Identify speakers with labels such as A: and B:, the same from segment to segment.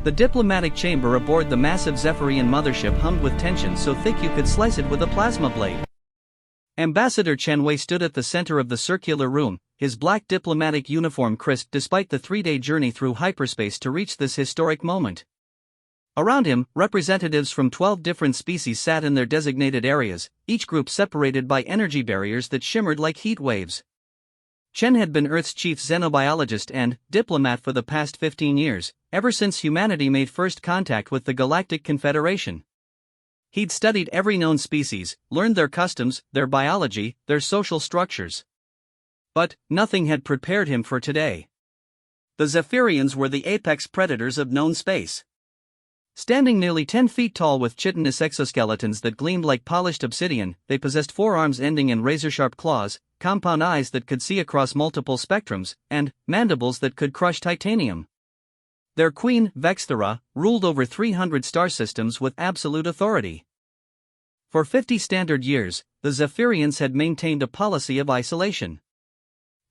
A: The diplomatic chamber aboard the massive Zephyrian mothership hummed with tension so thick you could slice it with a plasma blade. Ambassador Chen Wei stood at the center of the circular room, his black diplomatic uniform crisp despite the 3-day journey through hyperspace to reach this historic moment. Around him, representatives from 12 different species sat in their designated areas, each group separated by energy barriers that shimmered like heat waves. Chen had been Earth's chief xenobiologist and diplomat for the past 15 years, ever since humanity made first contact with the Galactic Confederation. He'd studied every known species, learned their customs, their biology, their social structures. But nothing had prepared him for today. The Zephyrians were the apex predators of known space. Standing nearly 10 feet tall with chitinous exoskeletons that gleamed like polished obsidian, they possessed forearms ending in razor-sharp claws, compound eyes that could see across multiple spectrums, and mandibles that could crush titanium. Their queen, Vexthera, ruled over 300 star systems with absolute authority. For 50 standard years, the Zephyrians had maintained a policy of isolation.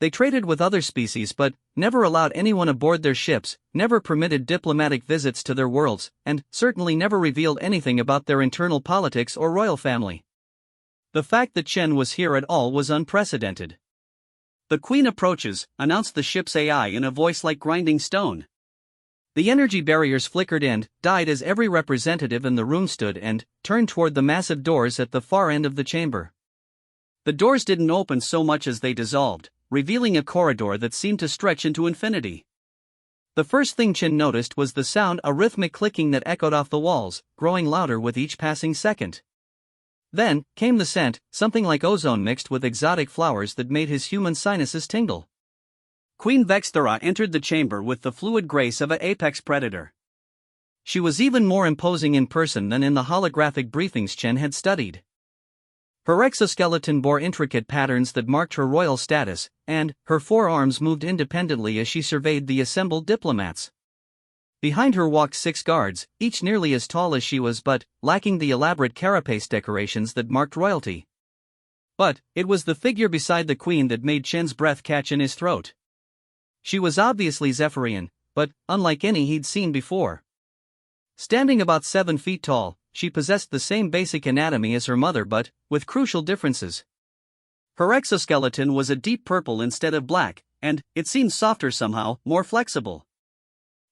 A: They traded with other species but never allowed anyone aboard their ships, never permitted diplomatic visits to their worlds, and certainly never revealed anything about their internal politics or royal family. The fact that Chen was here at all was unprecedented. "The Queen approaches," announced the ship's AI in a voice like grinding stone. The energy barriers flickered and died as every representative in the room stood and turned toward the massive doors at the far end of the chamber. The doors didn't open so much as they dissolved, revealing a corridor that seemed to stretch into infinity. The first thing Chen noticed was the sound, a rhythmic clicking that echoed off the walls, growing louder with each passing second. Then came the scent, something like ozone mixed with exotic flowers that made his human sinuses tingle. Queen Vexthera entered the chamber with the fluid grace of an apex predator. She was even more imposing in person than in the holographic briefings Chen had studied. Her exoskeleton bore intricate patterns that marked her royal status, and her forearms moved independently as she surveyed the assembled diplomats. Behind her walked 6 guards, each nearly as tall as she was but lacking the elaborate carapace decorations that marked royalty. But it was the figure beside the queen that made Chen's breath catch in his throat. She was obviously Zephyrian, but unlike any he'd seen before. Standing about 7 feet tall, she possessed the same basic anatomy as her mother but with crucial differences. Her exoskeleton was a deep purple instead of black, and it seemed softer somehow, more flexible.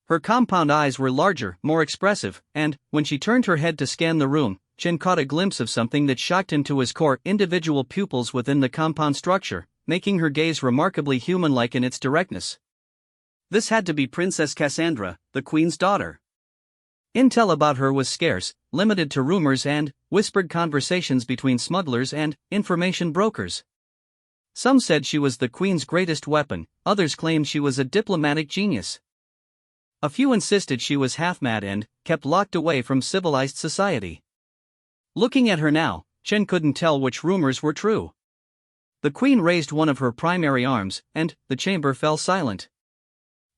A: Her compound eyes were larger, more expressive, and when she turned her head to scan the room, Chen caught a glimpse of something that shocked him to his core: individual pupils within the compound structure, making her gaze remarkably human-like in its directness. This had to be Princess Cassandra, the Queen's daughter. Intel about her was scarce, limited to rumors and whispered conversations between smugglers and information brokers. Some said she was the Queen's greatest weapon, others claimed she was a diplomatic genius. A few insisted she was half-mad and kept locked away from civilized society. Looking at her now, Chen couldn't tell which rumors were true. The Queen raised one of her primary arms, and the chamber fell silent.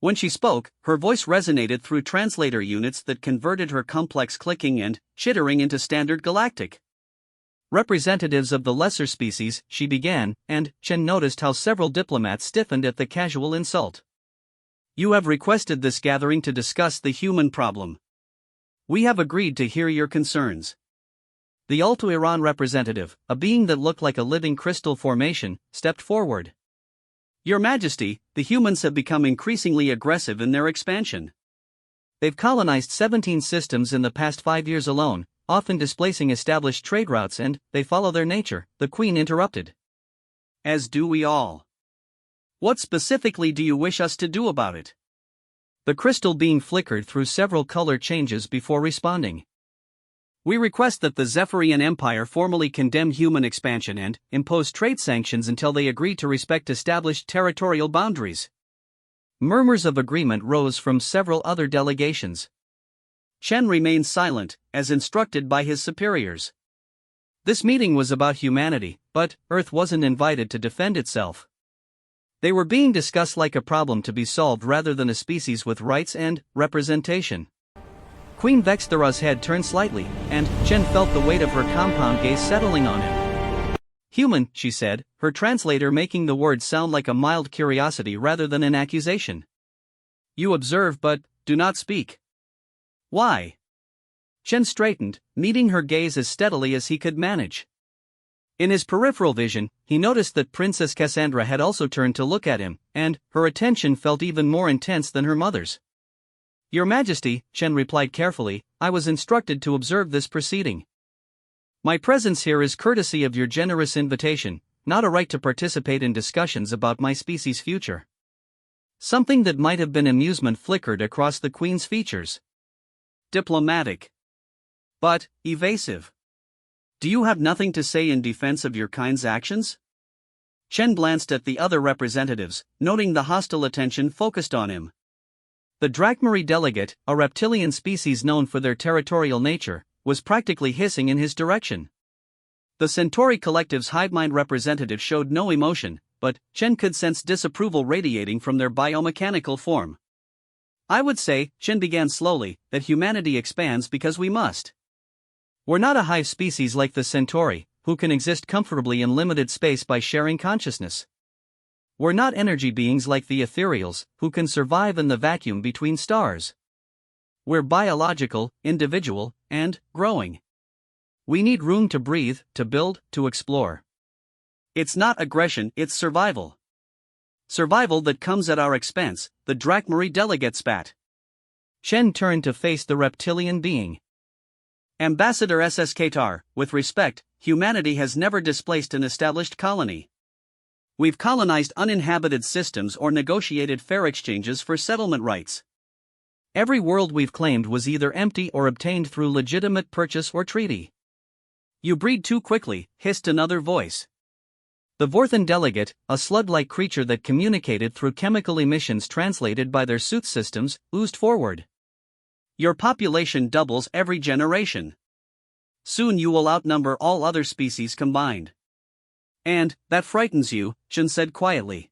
A: When she spoke, her voice resonated through translator units that converted her complex clicking and chittering into standard galactic. "Representatives of the lesser species," she began, and Chen noticed how several diplomats stiffened at the casual insult. "You have requested this gathering to discuss the human problem. We have agreed to hear your concerns." The Alto-Iran representative, a being that looked like a living crystal formation, stepped forward. "Your Majesty, the humans have become increasingly aggressive in their expansion. They've colonized 17 systems in the past 5 years alone, often displacing established trade routes, and they follow their nature," the Queen interrupted. "As do we all. What specifically do you wish us to do about it?" The crystal being flickered through several color changes before responding. "We request that the Zephyrian Empire formally condemn human expansion and impose trade sanctions until they agree to respect established territorial boundaries." Murmurs of agreement rose from several other delegations. Chen remained silent, as instructed by his superiors. This meeting was about humanity, but Earth wasn't invited to defend itself. They were being discussed like a problem to be solved rather than a species with rights and representation. Queen Vexthera's head turned slightly, and Chen felt the weight of her compound gaze settling on him. "Human," she said, her translator making the word sound like a mild curiosity rather than an accusation. "You observe but do not speak. Why? Chen straightened, meeting her gaze as steadily as he could manage. In his peripheral vision, he noticed that Princess Cassandra had also turned to look at him, and her attention felt even more intense than her mother's. Your Majesty, Chen replied carefully, I was instructed to observe this proceeding. My presence here is courtesy of your generous invitation, not a right to participate in discussions about my species' future. Something that might have been amusement flickered across the Queen's features. Diplomatic. But evasive. Do you have nothing to say in defense of your kind's actions? Chen glanced at the other representatives, noting the hostile attention focused on him. The Drakmari delegate, a reptilian species known for their territorial nature, was practically hissing in his direction. The Centauri Collective's hivemind representative showed no emotion, but Chen could sense disapproval radiating from their biomechanical form. I would say, Chen began slowly, that humanity expands because we must. We're not a hive species like the Centauri, who can exist comfortably in limited space by sharing consciousness. We're not energy beings like the ethereals, who can survive in the vacuum between stars. We're biological, individual, and growing. We need room to breathe, to build, to explore. It's not aggression, it's survival. Survival that comes at our expense, the Drakmari delegate spat. Chen turned to face the reptilian being. Ambassador SS Katar, with respect, humanity has never displaced an established colony. We've colonized uninhabited systems or negotiated fair exchanges for settlement rights. Every world we've claimed was either empty or obtained through legitimate purchase or treaty. You breed too quickly, hissed another voice. The Vorthan delegate, a slug-like creature that communicated through chemical emissions translated by their sooth systems, oozed forward. Your population doubles every generation. Soon you will outnumber all other species combined. And, that frightens you, Chen said quietly.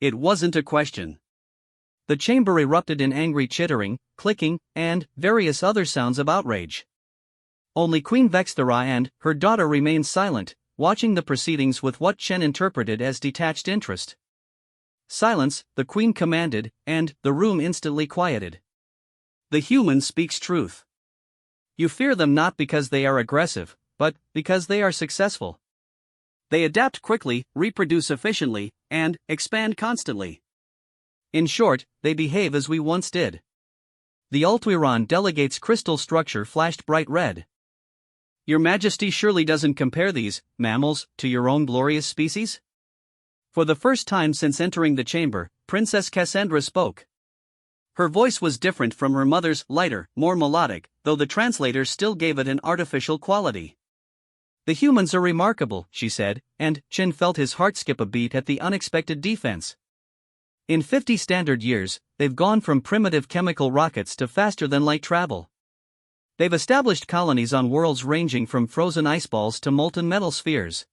A: It wasn't a question. The chamber erupted in angry chittering, clicking, and various other sounds of outrage. Only Queen Vexthera and her daughter remained silent, watching the proceedings with what Chen interpreted as detached interest. Silence, the Queen commanded, and the room instantly quieted. The human speaks truth. You fear them not because they are aggressive, but because they are successful. They adapt quickly, reproduce efficiently, and expand constantly. In short, they behave as we once did. The Altuiran delegate's crystal structure flashed bright red. Your Majesty surely doesn't compare these mammals to your own glorious species? For the first time since entering the chamber, Princess Cassandra spoke. Her voice was different from her mother's, lighter, more melodic, though the translator still gave it an artificial quality. The humans are remarkable, she said, and Chen felt his heart skip a beat at the unexpected defense. In 50 standard years, they've gone from primitive chemical rockets to faster-than-light travel. They've established colonies on worlds ranging from frozen ice balls to molten metal spheres.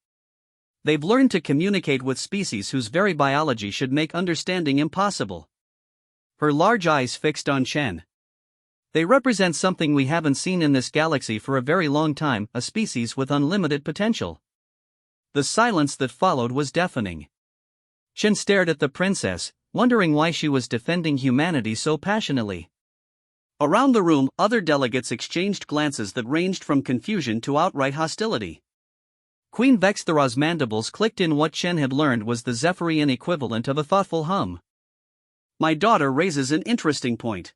A: They've learned to communicate with species whose very biology should make understanding impossible. Her large eyes fixed on Chen. They represent something we haven't seen in this galaxy for a very long time, a species with unlimited potential. The silence that followed was deafening. Chen stared at the princess, wondering why she was defending humanity so passionately. Around the room, other delegates exchanged glances that ranged from confusion to outright hostility. Queen Vexthera's mandibles clicked in what Chen had learned was the Zephyrian equivalent of a thoughtful hum. My daughter raises an interesting point.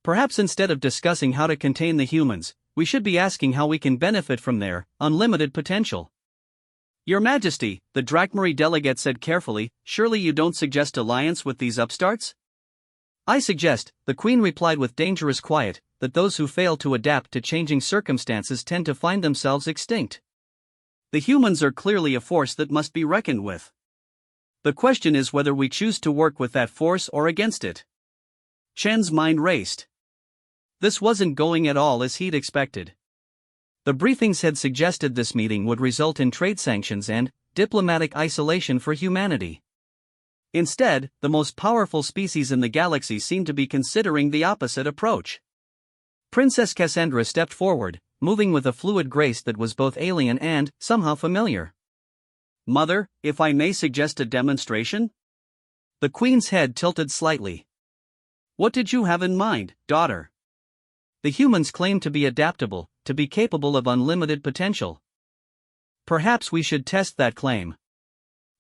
A: Perhaps instead of discussing how to contain the humans, we should be asking how we can benefit from their unlimited potential. Your Majesty, the Drakmari delegate said carefully, surely you don't suggest alliance with these upstarts? I suggest, the Queen replied with dangerous quiet, that those who fail to adapt to changing circumstances tend to find themselves extinct. The humans are clearly a force that must be reckoned with. The question is whether we choose to work with that force or against it. Chen's mind raced. This wasn't going at all as he'd expected. The briefings had suggested this meeting would result in trade sanctions and diplomatic isolation for humanity. Instead, the most powerful species in the galaxy seemed to be considering the opposite approach. Princess Cassandra stepped forward, moving with a fluid grace that was both alien and somehow familiar. Mother, if I may suggest a demonstration? The Queen's head tilted slightly. What did you have in mind, daughter? The humans claim to be adaptable, to be capable of unlimited potential. Perhaps we should test that claim.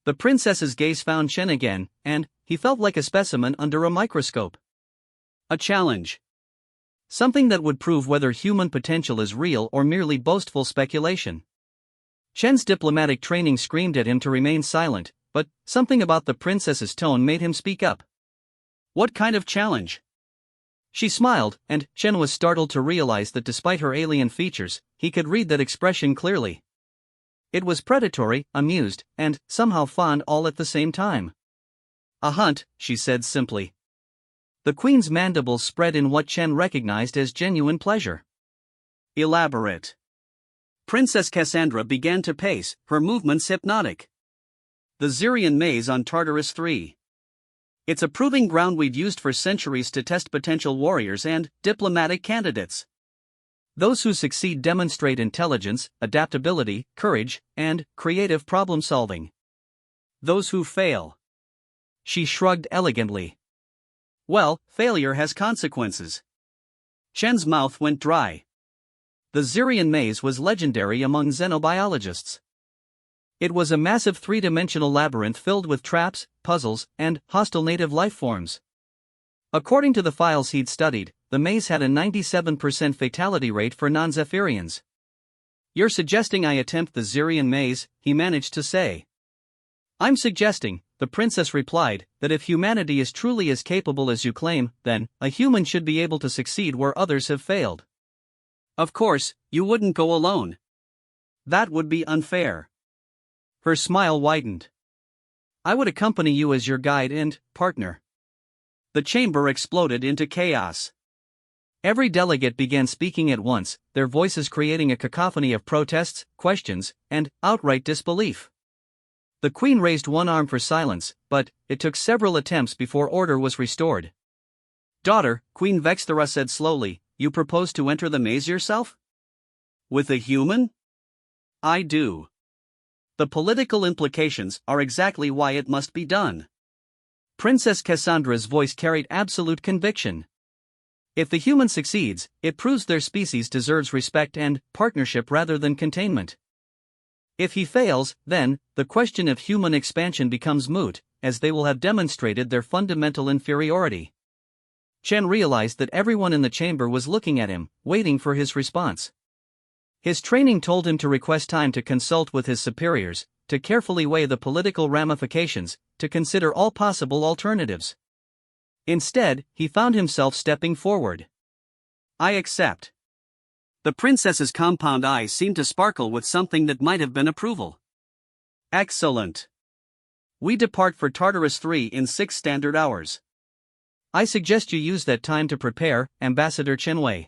A: The princess's gaze found Chen again, and he felt like a specimen under a microscope. A challenge. Something that would prove whether human potential is real or merely boastful speculation. Chen's diplomatic training screamed at him to remain silent, but something about the princess's tone made him speak up. What kind of challenge? She smiled, and Chen was startled to realize that despite her alien features, he could read that expression clearly. It was predatory, amused, and somehow fond all at the same time. A hunt, she said simply. The queen's mandibles spread in what Chen recognized as genuine pleasure. Elaborate. Princess Cassandra began to pace, her movements hypnotic. The Zirian maze on Tartarus 3. It's a proving ground we've used for centuries to test potential warriors and diplomatic candidates. Those who succeed demonstrate intelligence, adaptability, courage, and creative problem-solving. Those who fail. She shrugged elegantly. Well, failure has consequences. Chen's mouth went dry. The Zirian maze was legendary among xenobiologists. It was a massive three-dimensional labyrinth filled with traps, puzzles, and hostile native life forms. According to the files he'd studied, the maze had a 97% fatality rate for non-Zephyrians. You're suggesting I attempt the Zirian maze, he managed to say. I'm suggesting, the princess replied, that if humanity is truly as capable as you claim, then a human should be able to succeed where others have failed. Of course, you wouldn't go alone. That would be unfair. Her smile widened. I would accompany you as your guide and partner. The chamber exploded into chaos. Every delegate began speaking at once, their voices creating a cacophony of protests, questions, and outright disbelief. The queen raised one arm for silence, but it took several attempts before order was restored. Daughter, Queen Vexthera said slowly, you propose to enter the maze yourself? With a human? I do. The political implications are exactly why it must be done. Princess Cassandra's voice carried absolute conviction. If the human succeeds, it proves their species deserves respect and partnership rather than containment. If he fails, then, the question of human expansion becomes moot, as they will have demonstrated their fundamental inferiority. Chen realized that everyone in the chamber was looking at him, waiting for his response. His training told him to request time to consult with his superiors, to carefully weigh the political ramifications, to consider all possible alternatives. Instead, he found himself stepping forward. I accept. The princess's compound eyes seemed to sparkle with something that might have been approval. Excellent. We depart for Tartarus 3 in 6 standard hours. I suggest you use that time to prepare, Ambassador Chenwei.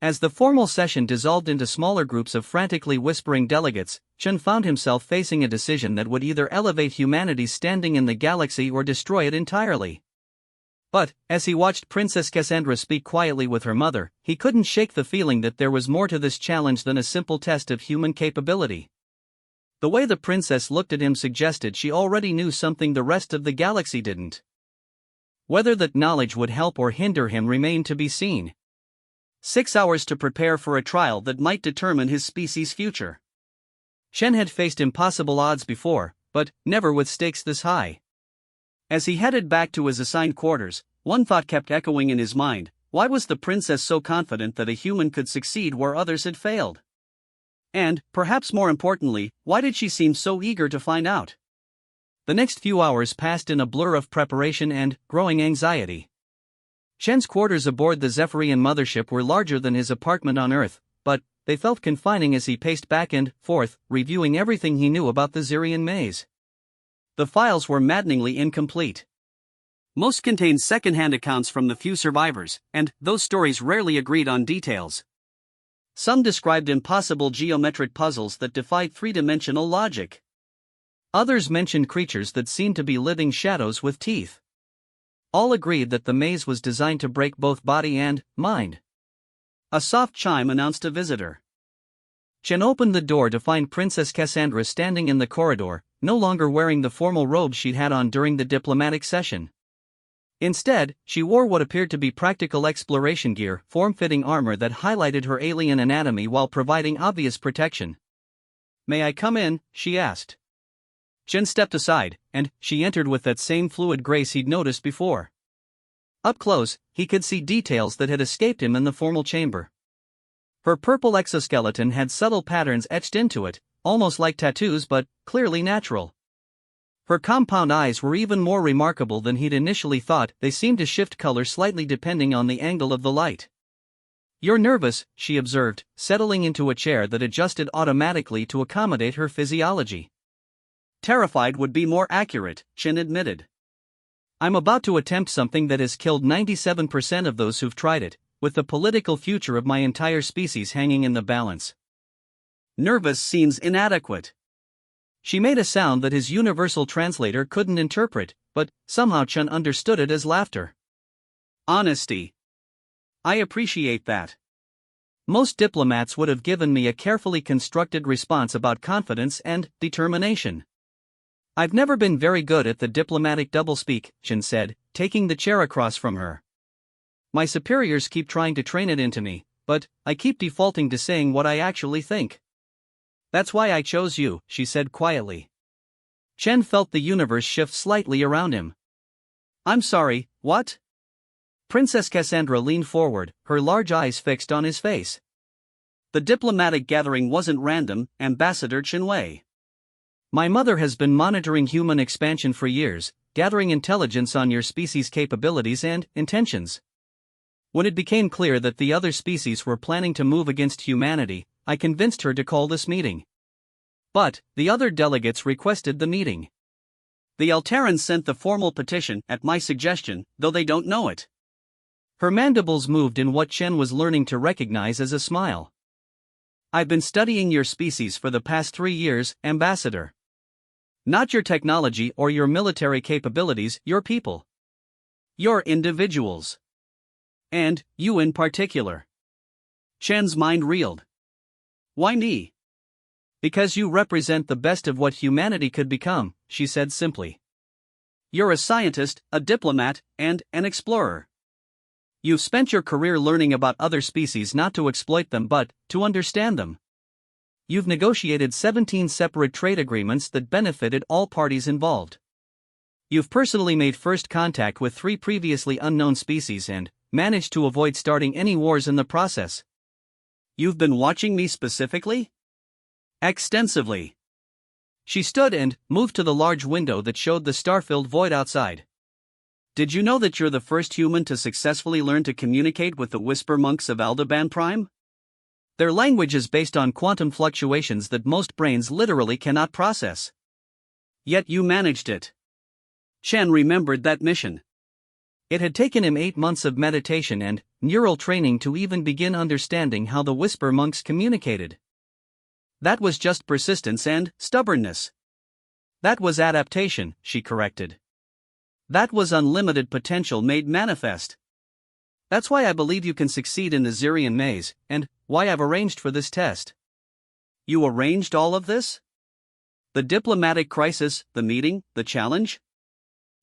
A: As the formal session dissolved into smaller groups of frantically whispering delegates, Chen found himself facing a decision that would either elevate humanity's standing in the galaxy or destroy it entirely. But, as he watched Princess Cassandra speak quietly with her mother, he couldn't shake the feeling that there was more to this challenge than a simple test of human capability. The way the princess looked at him suggested she already knew something the rest of the galaxy didn't. Whether that knowledge would help or hinder him remained to be seen. 6 hours to prepare for a trial that might determine his species' future. Chen had faced impossible odds before, but never with stakes this high. As he headed back to his assigned quarters, one thought kept echoing in his mind: why was the princess so confident that a human could succeed where others had failed? And, perhaps more importantly, why did she seem so eager to find out? The next few hours passed in a blur of preparation and growing anxiety. Chen's quarters aboard the Zephyrian mothership were larger than his apartment on Earth, but they felt confining as he paced back and forth, reviewing everything he knew about the Zirian maze. The files were maddeningly incomplete. Most contained second-hand accounts from the few survivors, and those stories rarely agreed on details. Some described impossible geometric puzzles that defied three-dimensional logic. Others mentioned creatures that seemed to be living shadows with teeth. All agreed that the maze was designed to break both body and mind. A soft chime announced a visitor. Chen opened the door to find Princess Cassandra standing in the corridor, no longer wearing the formal robes she'd had on during the diplomatic session. Instead, she wore what appeared to be practical exploration gear, form-fitting armor that highlighted her alien anatomy while providing obvious protection. "May I come in?" she asked. Chen stepped aside, and she entered with that same fluid grace he'd noticed before. Up close, he could see details that had escaped him in the formal chamber. Her purple exoskeleton had subtle patterns etched into it, almost like tattoos but clearly natural. Her compound eyes were even more remarkable than he'd initially thought. They seemed to shift color slightly depending on the angle of the light. "You're nervous," she observed, settling into a chair that adjusted automatically to accommodate her physiology. "Terrified would be more accurate," Chen admitted. "I'm about to attempt something that has killed 97% of those who've tried it, with the political future of my entire species hanging in the balance." "Nervous seems inadequate." She made a sound that his universal translator couldn't interpret, but somehow Chen understood it as laughter. "Honesty. I appreciate that. Most diplomats would have given me a carefully constructed response about confidence and determination. I've never been very good at the diplomatic doublespeak," Chen said, taking the chair across from her. "My superiors keep trying to train it into me, but I keep defaulting to saying what I actually think. That's why I chose you," she said quietly. Chen felt the universe shift slightly around him. "I'm sorry, what?" Princess Cassandra leaned forward, her large eyes fixed on his face. "The diplomatic gathering wasn't random, Ambassador Chenwei. My mother has been monitoring human expansion for years, gathering intelligence on your species' capabilities and intentions. When it became clear that the other species were planning to move against humanity, I convinced her to call this meeting. But the other delegates requested the meeting. The Terrans sent the formal petition at my suggestion, though they don't know it." Her mandibles moved in what Chen was learning to recognize as a smile. "I've been studying your species for the past 3 years, Ambassador. Not your technology or your military capabilities, your people. Your individuals. And you in particular." Chen's mind reeled. "Why me?" "Because you represent the best of what humanity could become," she said simply. "You're a scientist, a diplomat, and an explorer. You've spent your career learning about other species not to exploit them but to understand them. You've negotiated 17 separate trade agreements that benefited all parties involved. You've personally made first contact with 3 previously unknown species and managed to avoid starting any wars in the process. You've been watching me specifically?" "Extensively." She stood and moved to the large window that showed the star-filled void outside. "Did you know that you're the first human to successfully learn to communicate with the Whisper Monks of Aldebaran Prime? Their language is based on quantum fluctuations that most brains literally cannot process. Yet you managed it." Chen remembered that mission. It had taken him 8 months of meditation and neural training to even begin understanding how the Whisper Monks communicated. That was just persistence and stubbornness. That was adaptation, she corrected. That was unlimited potential made manifest. That's why I believe you can succeed in the Zirian maze, and why I've arranged for this test. You arranged all of this? The diplomatic crisis, the meeting, the challenge?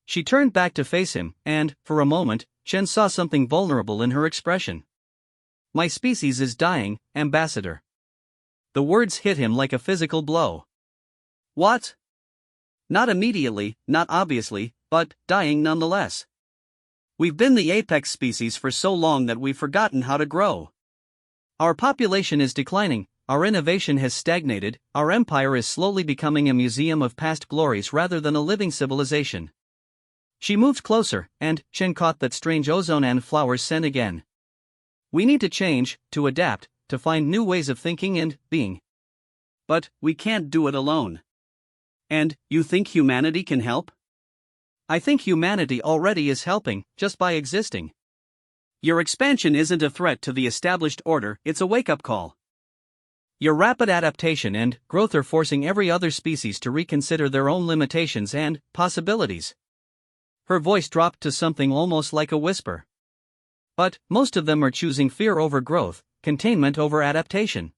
A: She turned back to face him, and, for a moment, Chen saw something vulnerable in her expression. My species is dying, Ambassador. The words hit him like a physical blow. What? Not immediately, not obviously, but dying nonetheless. We've been the apex species for so long that we've forgotten how to grow. Our population is declining, our innovation has stagnated, our empire is slowly becoming a museum of past glories rather than a living civilization. She moved closer, and Chen caught that strange ozone and flower scent again. We need to change, to adapt, to find new ways of thinking and being. But we can't do it alone. And you think humanity can help? I think humanity already is helping, just by existing. Your expansion isn't a threat to the established order, it's a wake-up call. Your rapid adaptation and growth are forcing every other species to reconsider their own limitations and possibilities. Her voice dropped to something almost like a whisper. But most of them are choosing fear over growth, containment over adaptation.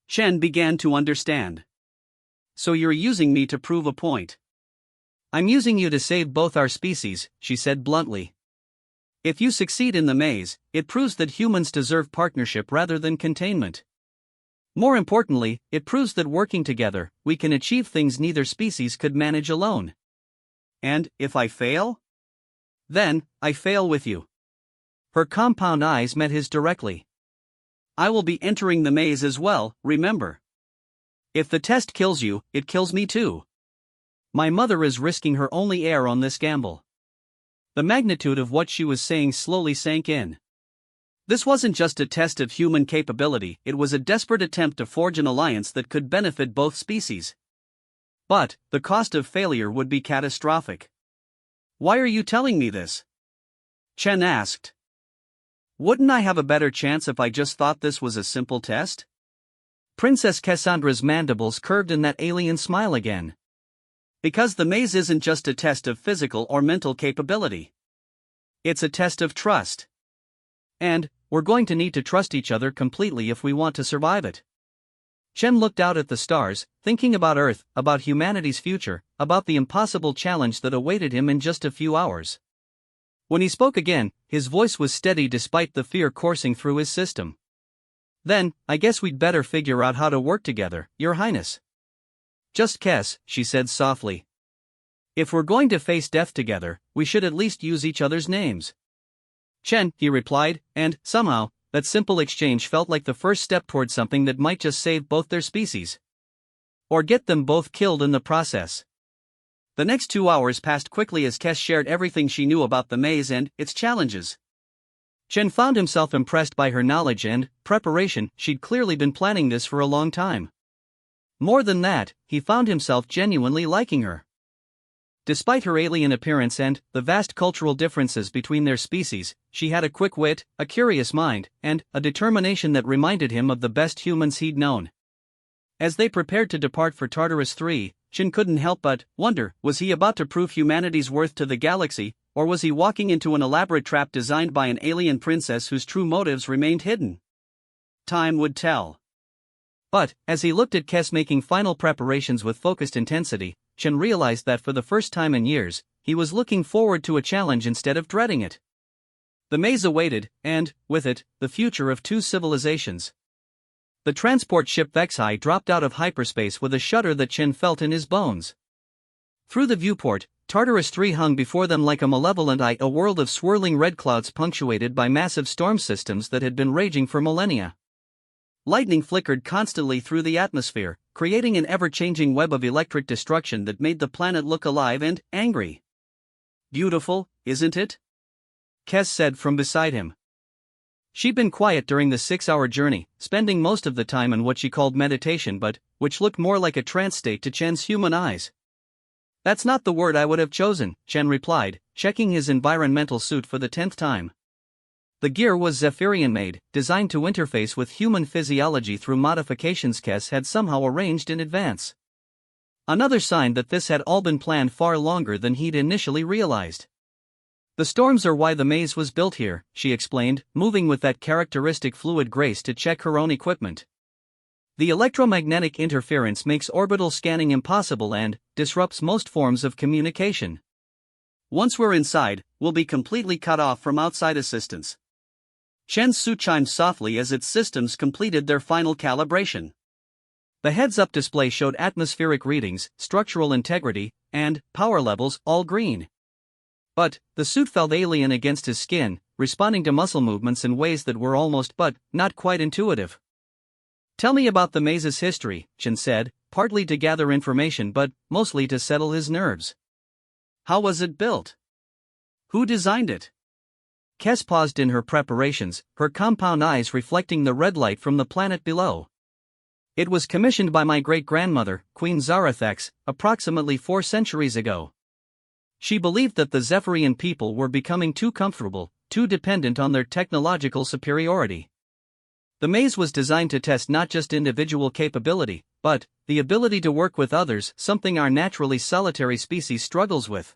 A: Chen began to understand. So you're using me to prove a point. I'm using you to save both our species, she said bluntly. If you succeed in the maze, it proves that humans deserve partnership rather than containment. More importantly, it proves that working together, we can achieve things neither species could manage alone. And, if I fail? Then, I fail with you. Her compound eyes met his directly. I will be entering the maze as well, remember. If the test kills you, it kills me too. My mother is risking her only heir on this gamble. The magnitude of what she was saying slowly sank in. This wasn't just a test of human capability, it was a desperate attempt to forge an alliance that could benefit both species. But, the cost of failure would be catastrophic. Why are you telling me this? Chen asked. Wouldn't I have a better chance if I just thought this was a simple test? Princess Cassandra's mandibles curved in that alien smile again. Because the maze isn't just a test of physical or mental capability. It's a test of trust. And, we're going to need to trust each other completely if we want to survive it. Chen looked out at the stars, thinking about Earth, about humanity's future, about the impossible challenge that awaited him in just a few hours. When he spoke again, his voice was steady despite the fear coursing through his system. Then, I guess we'd better figure out how to work together, Your Highness. Just guess, she said softly. If we're going to face death together, we should at least use each other's names. Chen, he replied, and, somehow, that simple exchange felt like the first step toward something that might just save both their species. Or get them both killed in the process. The next 2 hours passed quickly as Kes shared everything she knew about the maze and its challenges. Chen found himself impressed by her knowledge and preparation. She'd clearly been planning this for a long time. More than that, he found himself genuinely liking her. Despite her alien appearance and the vast cultural differences between their species, she had a quick wit, a curious mind, and a determination that reminded him of the best humans he'd known. As they prepared to depart for Tartarus III, Chen couldn't help but wonder, was he about to prove humanity's worth to the galaxy, or was he walking into an elaborate trap designed by an alien princess whose true motives remained hidden? Time would tell. But, as he looked at Kes making final preparations with focused intensity, Chen realized that for the first time in years, he was looking forward to a challenge instead of dreading it. The maze awaited, and, with it, the future of two civilizations. The transport ship Vexai dropped out of hyperspace with a shudder that Chen felt in his bones. Through the viewport, Tartarus III hung before them like a malevolent eye, a world of swirling red clouds punctuated by massive storm systems that had been raging for millennia. Lightning flickered constantly through the atmosphere, creating an ever-changing web of electric destruction that made the planet look alive and angry. Beautiful, isn't it? Kes said from beside him. She'd been quiet during the 6-hour journey, spending most of the time in what she called meditation but which looked more like a trance state to Chen's human eyes. That's not the word I would have chosen, Chen replied, checking his environmental suit for the 10th time. The gear was Zephyrian-made, designed to interface with human physiology through modifications Kes had somehow arranged in advance. Another sign that this had all been planned far longer than he'd initially realized. The storms are why the maze was built here, she explained, moving with that characteristic fluid grace to check her own equipment. The electromagnetic interference makes orbital scanning impossible and disrupts most forms of communication. Once we're inside, we'll be completely cut off from outside assistance. Chen's suit chimed softly as its systems completed their final calibration. The heads-up display showed atmospheric readings, structural integrity, and power levels all green. But the suit felt alien against his skin, responding to muscle movements in ways that were almost but not quite intuitive. Tell me about the maze's history, Chen said, partly to gather information but mostly to settle his nerves. How was it built? Who designed it? Kes paused in her preparations, her compound eyes reflecting the red light from the planet below. It was commissioned by my great-grandmother, Queen Zarathax, approximately 4 centuries ago. She believed that the Zephyrian people were becoming too comfortable, too dependent on their technological superiority. The maze was designed to test not just individual capability, but the ability to work with others, something our naturally solitary species struggles with.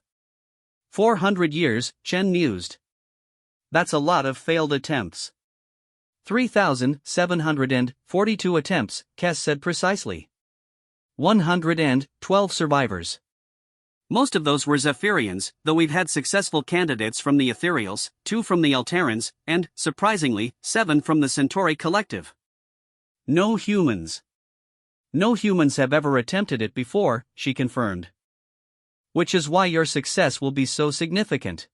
A: 400 years, Chen mused. That's a lot of failed attempts. 3,742 attempts, Kes said precisely. 112 survivors.
B: Most of those were Zephyrians, though we've had successful candidates from the Ethereals, 2 from the Alterans, and, surprisingly, 7 from the Centauri Collective. No humans.
A: No humans have ever attempted it before, she confirmed. Which is why your success will be so significant.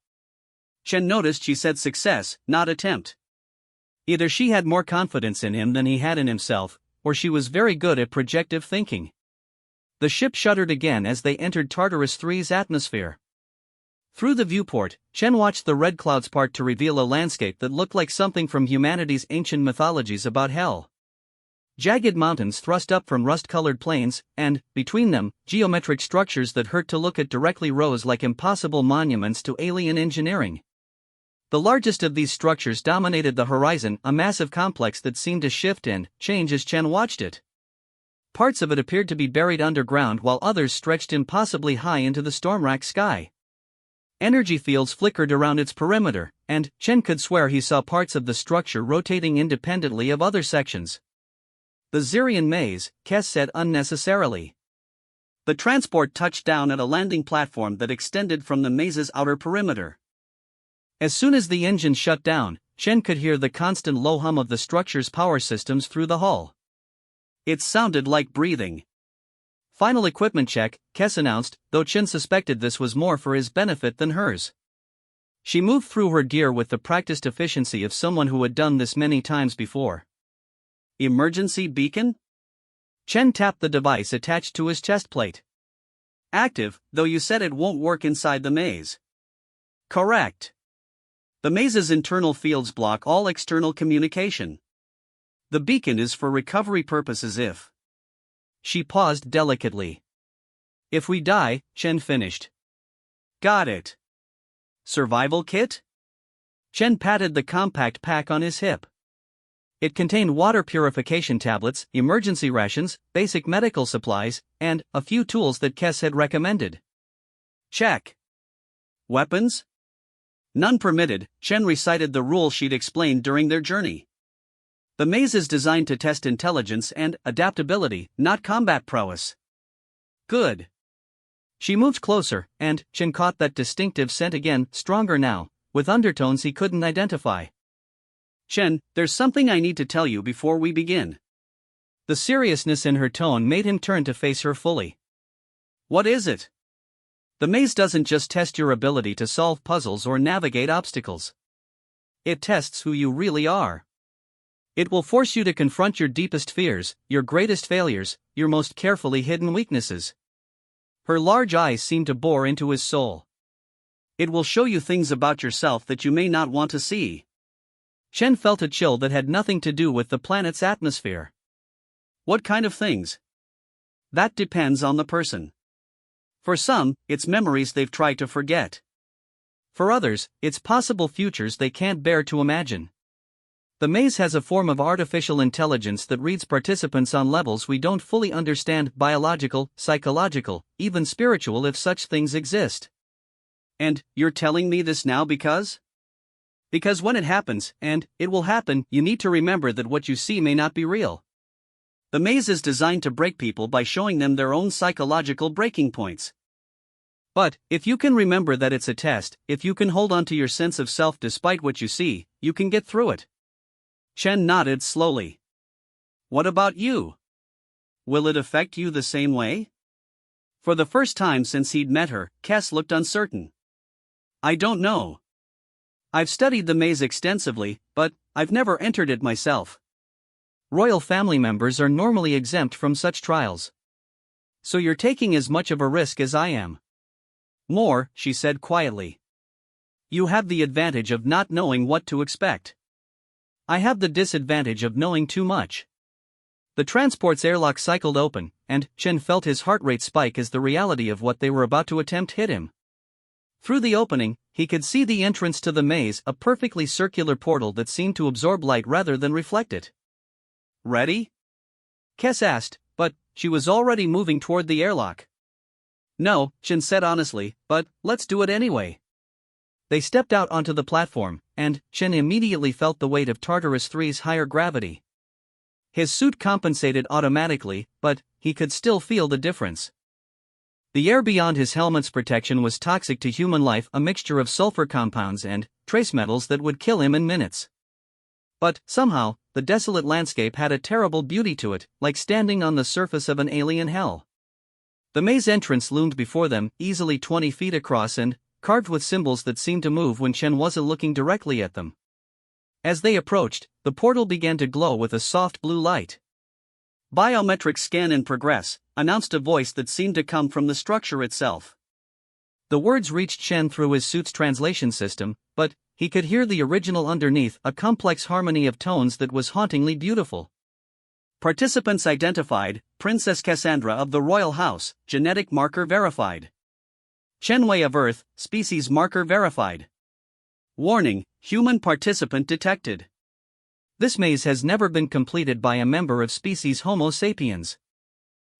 B: Chen noticed she said success, not attempt.
A: Either she had more confidence in him than he had in himself, or she was very good at projective thinking. The ship shuddered again as they entered Tartarus III's atmosphere. Through the viewport, Chen watched the red clouds part to reveal a landscape that looked like something from humanity's ancient mythologies about hell. Jagged mountains thrust up from rust-colored plains, and, between them, geometric structures that hurt to look at directly rose like impossible monuments to alien engineering. The largest of these structures dominated the horizon, a massive complex that seemed to shift and change as Chen watched it. Parts of it appeared to be buried underground while others stretched impossibly high into the storm-racked sky. Energy fields flickered around its perimeter, and Chen could swear he saw parts of the structure rotating independently of other sections. The Zirian maze, Kess said unnecessarily.
B: The transport touched down at a landing platform that extended from the maze's outer perimeter.
A: As soon as the engine shut down, Chen could hear the constant low hum of the structure's power systems through the hull.
B: It sounded like breathing.
A: Final equipment check, Kess announced, though Chen suspected this was more for his benefit than hers. She moved through her gear with the practiced efficiency of someone who had done this many times before.
B: Emergency beacon?
A: Chen tapped the device attached to his chest plate.
B: Active, though you said it won't work inside the maze.
A: Correct.
B: The maze's internal fields block all external communication. The beacon is for recovery purposes if...
A: She paused delicately. If we die, Chen finished.
B: Got it. Survival kit?
A: Chen patted the compact pack on his hip. It contained water purification tablets, emergency rations, basic medical supplies, and a few tools that Kess had recommended.
B: Check. Weapons? None permitted, Chen recited the rule she'd explained during their journey. The maze is designed to test intelligence and adaptability, not combat prowess.
A: Good. She moved closer, and Chen caught that distinctive scent again, stronger now, with undertones he couldn't identify.
B: Chen, there's something I need to tell you before we begin.
A: The seriousness in her tone made him turn to face her fully.
B: What is it?
A: The maze doesn't just test your ability to solve puzzles or navigate obstacles. It tests who you really are. It will force you to confront your deepest fears, your greatest failures, your most carefully hidden weaknesses. Her large eyes seemed to bore into his soul.
B: It will show you things about yourself that you may not want to see.
A: Chen felt a chill that had nothing to do with the planet's atmosphere.
B: What kind of things? That depends on the person. For some, it's memories they've tried to forget.
A: For others, it's possible futures they can't bear to imagine. The maze has a form of artificial intelligence that reads participants on levels we don't fully understand: biological, psychological, even spiritual if such things exist.
B: And you're telling me this now because?
A: Because when it happens, and it will happen, you need to remember that what you see may not be real.
B: The maze is designed to break people by showing them their own psychological breaking points.
A: But, if you can remember that it's a test, if you can hold on to your sense of self despite what you see, you can get through it.
B: Chen nodded slowly. What about you? Will it affect you the same way? For the first time since he'd met her, Kess looked uncertain. I don't know. I've studied the maze extensively, but I've never entered it myself.
A: Royal family members are normally exempt from such trials. So you're taking as much of a risk as I am.
B: More, she said quietly. You have the advantage of not knowing what to expect.
A: I have the disadvantage of knowing too much. The transport's airlock cycled open, and Chen felt his heart rate spike as the reality of what they were about to attempt hit him. Through the opening, he could see the entrance to the maze, a perfectly circular portal that seemed to absorb light rather than reflect it.
B: Ready?
A: Kess asked, but she was already moving toward the airlock.
B: No, Chen said honestly, but let's do it anyway.
A: They stepped out onto the platform, and Chen immediately felt the weight of Tartarus III's higher gravity. His suit compensated automatically, but he could still feel the difference. The air beyond his helmet's protection was toxic to human life, a mixture of sulfur compounds and trace metals that would kill him in minutes. But, somehow, the desolate landscape had a terrible beauty to it, like standing on the surface of an alien hell. The maze entrance loomed before them, easily 20 feet across and carved with symbols that seemed to move when Chen wasn't looking directly at them. As they approached, the portal began to glow with a soft blue light.
B: "Biometric scan in progress," announced a voice that seemed to come from the structure itself.
A: The words reached Chen through his suit's translation system, but he could hear the original underneath, a complex harmony of tones that was hauntingly beautiful.
B: "Participants identified, Princess Cassandra of the Royal House, genetic marker verified. Chen Wei of Earth, species marker verified. Warning, human participant detected.
A: This maze has never been completed by a member of species Homo sapiens.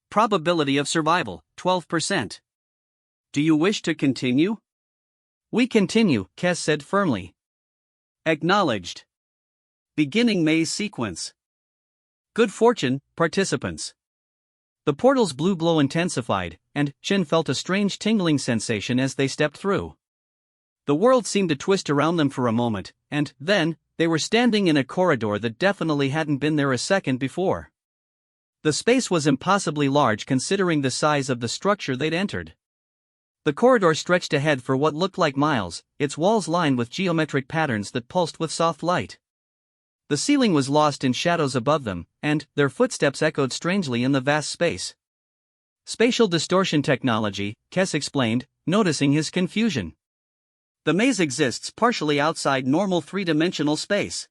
B: Probability of survival, 12%. Do you wish to continue?"
A: "We continue," Kes said firmly.
B: Acknowledged. Beginning maze sequence. Good fortune, participants.
A: The portal's blue glow intensified, and Chen felt a strange tingling sensation as they stepped through. The world seemed to twist around them for a moment, and then, they were standing in a corridor that definitely hadn't been there a second before. The space was impossibly large considering the size of the structure they'd entered. The corridor stretched ahead for what looked like miles, its walls lined with geometric patterns that pulsed with soft light. The ceiling was lost in shadows above them, and their footsteps echoed strangely in the vast space. "Spatial distortion technology," Kes explained, noticing his confusion.
B: The maze exists partially outside normal three-dimensional space.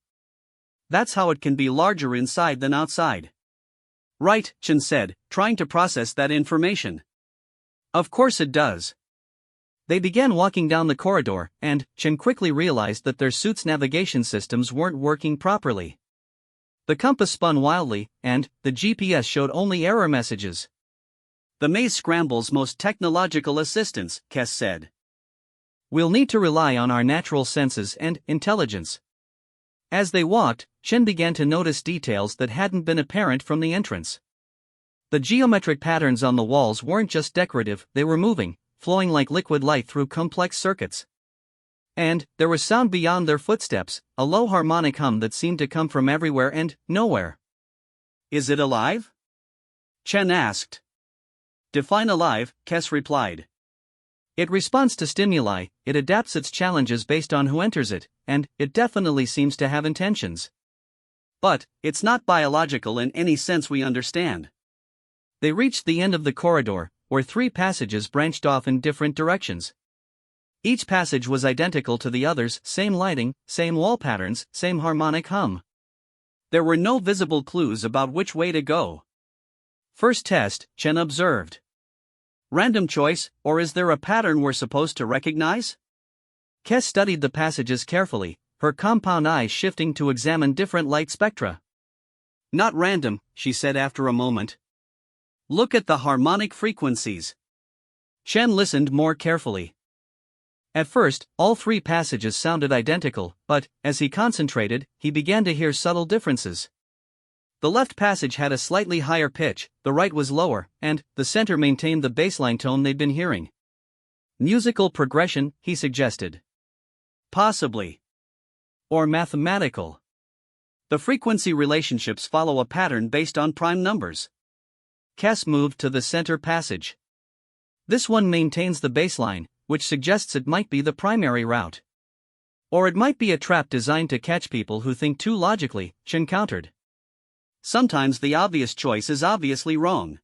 B: That's how it can be larger inside than outside. Right, Chen said, trying to process that information.
A: Of course it does. They began walking down the corridor, and Chen quickly realized that their suit's navigation systems weren't working properly. The compass spun wildly, and the GPS showed only error messages.
B: "The maze scrambles most technological assistance," Kes said.
A: "We'll need to rely on our natural senses and intelligence." As they walked, Chen began to notice details that hadn't been apparent from the entrance. The geometric patterns on the walls weren't just decorative, they were moving, flowing like liquid light through complex circuits. And there was sound beyond their footsteps, a low harmonic hum that seemed to come from everywhere and nowhere.
B: "Is it alive?" Chen asked. "Define alive," Kes replied.
A: "It responds to stimuli, it adapts its challenges based on who enters it, and it definitely seems to have intentions.
B: But it's not biological in any sense we understand."
A: They reached the end of the corridor, where 3 passages branched off in different directions. Each passage was identical to the others, same lighting, same wall patterns, same harmonic hum.
B: There were no visible clues about which way to go.
A: "First test," Chen observed.
B: "Random choice, or is there a pattern we're supposed to recognize?"
A: Kes studied the passages carefully, her compound eyes shifting to examine different light spectra.
B: "Not random," she said after a moment. "Look at the harmonic frequencies."
A: Chen listened more carefully. At first, all 3 passages sounded identical, but, as he concentrated, he began to hear subtle differences. The left passage had a slightly higher pitch, the right was lower, and the center maintained the baseline tone they'd been hearing. "Musical progression," he suggested.
B: "Possibly.
A: Or mathematical.
B: The frequency relationships follow a pattern based on prime numbers."
A: Kes moved to the center passage. "This one maintains the baseline, which suggests it might be the primary route. Or it might be a trap designed to catch people who think too logically," Chen countered.
B: "Sometimes the obvious choice is obviously wrong."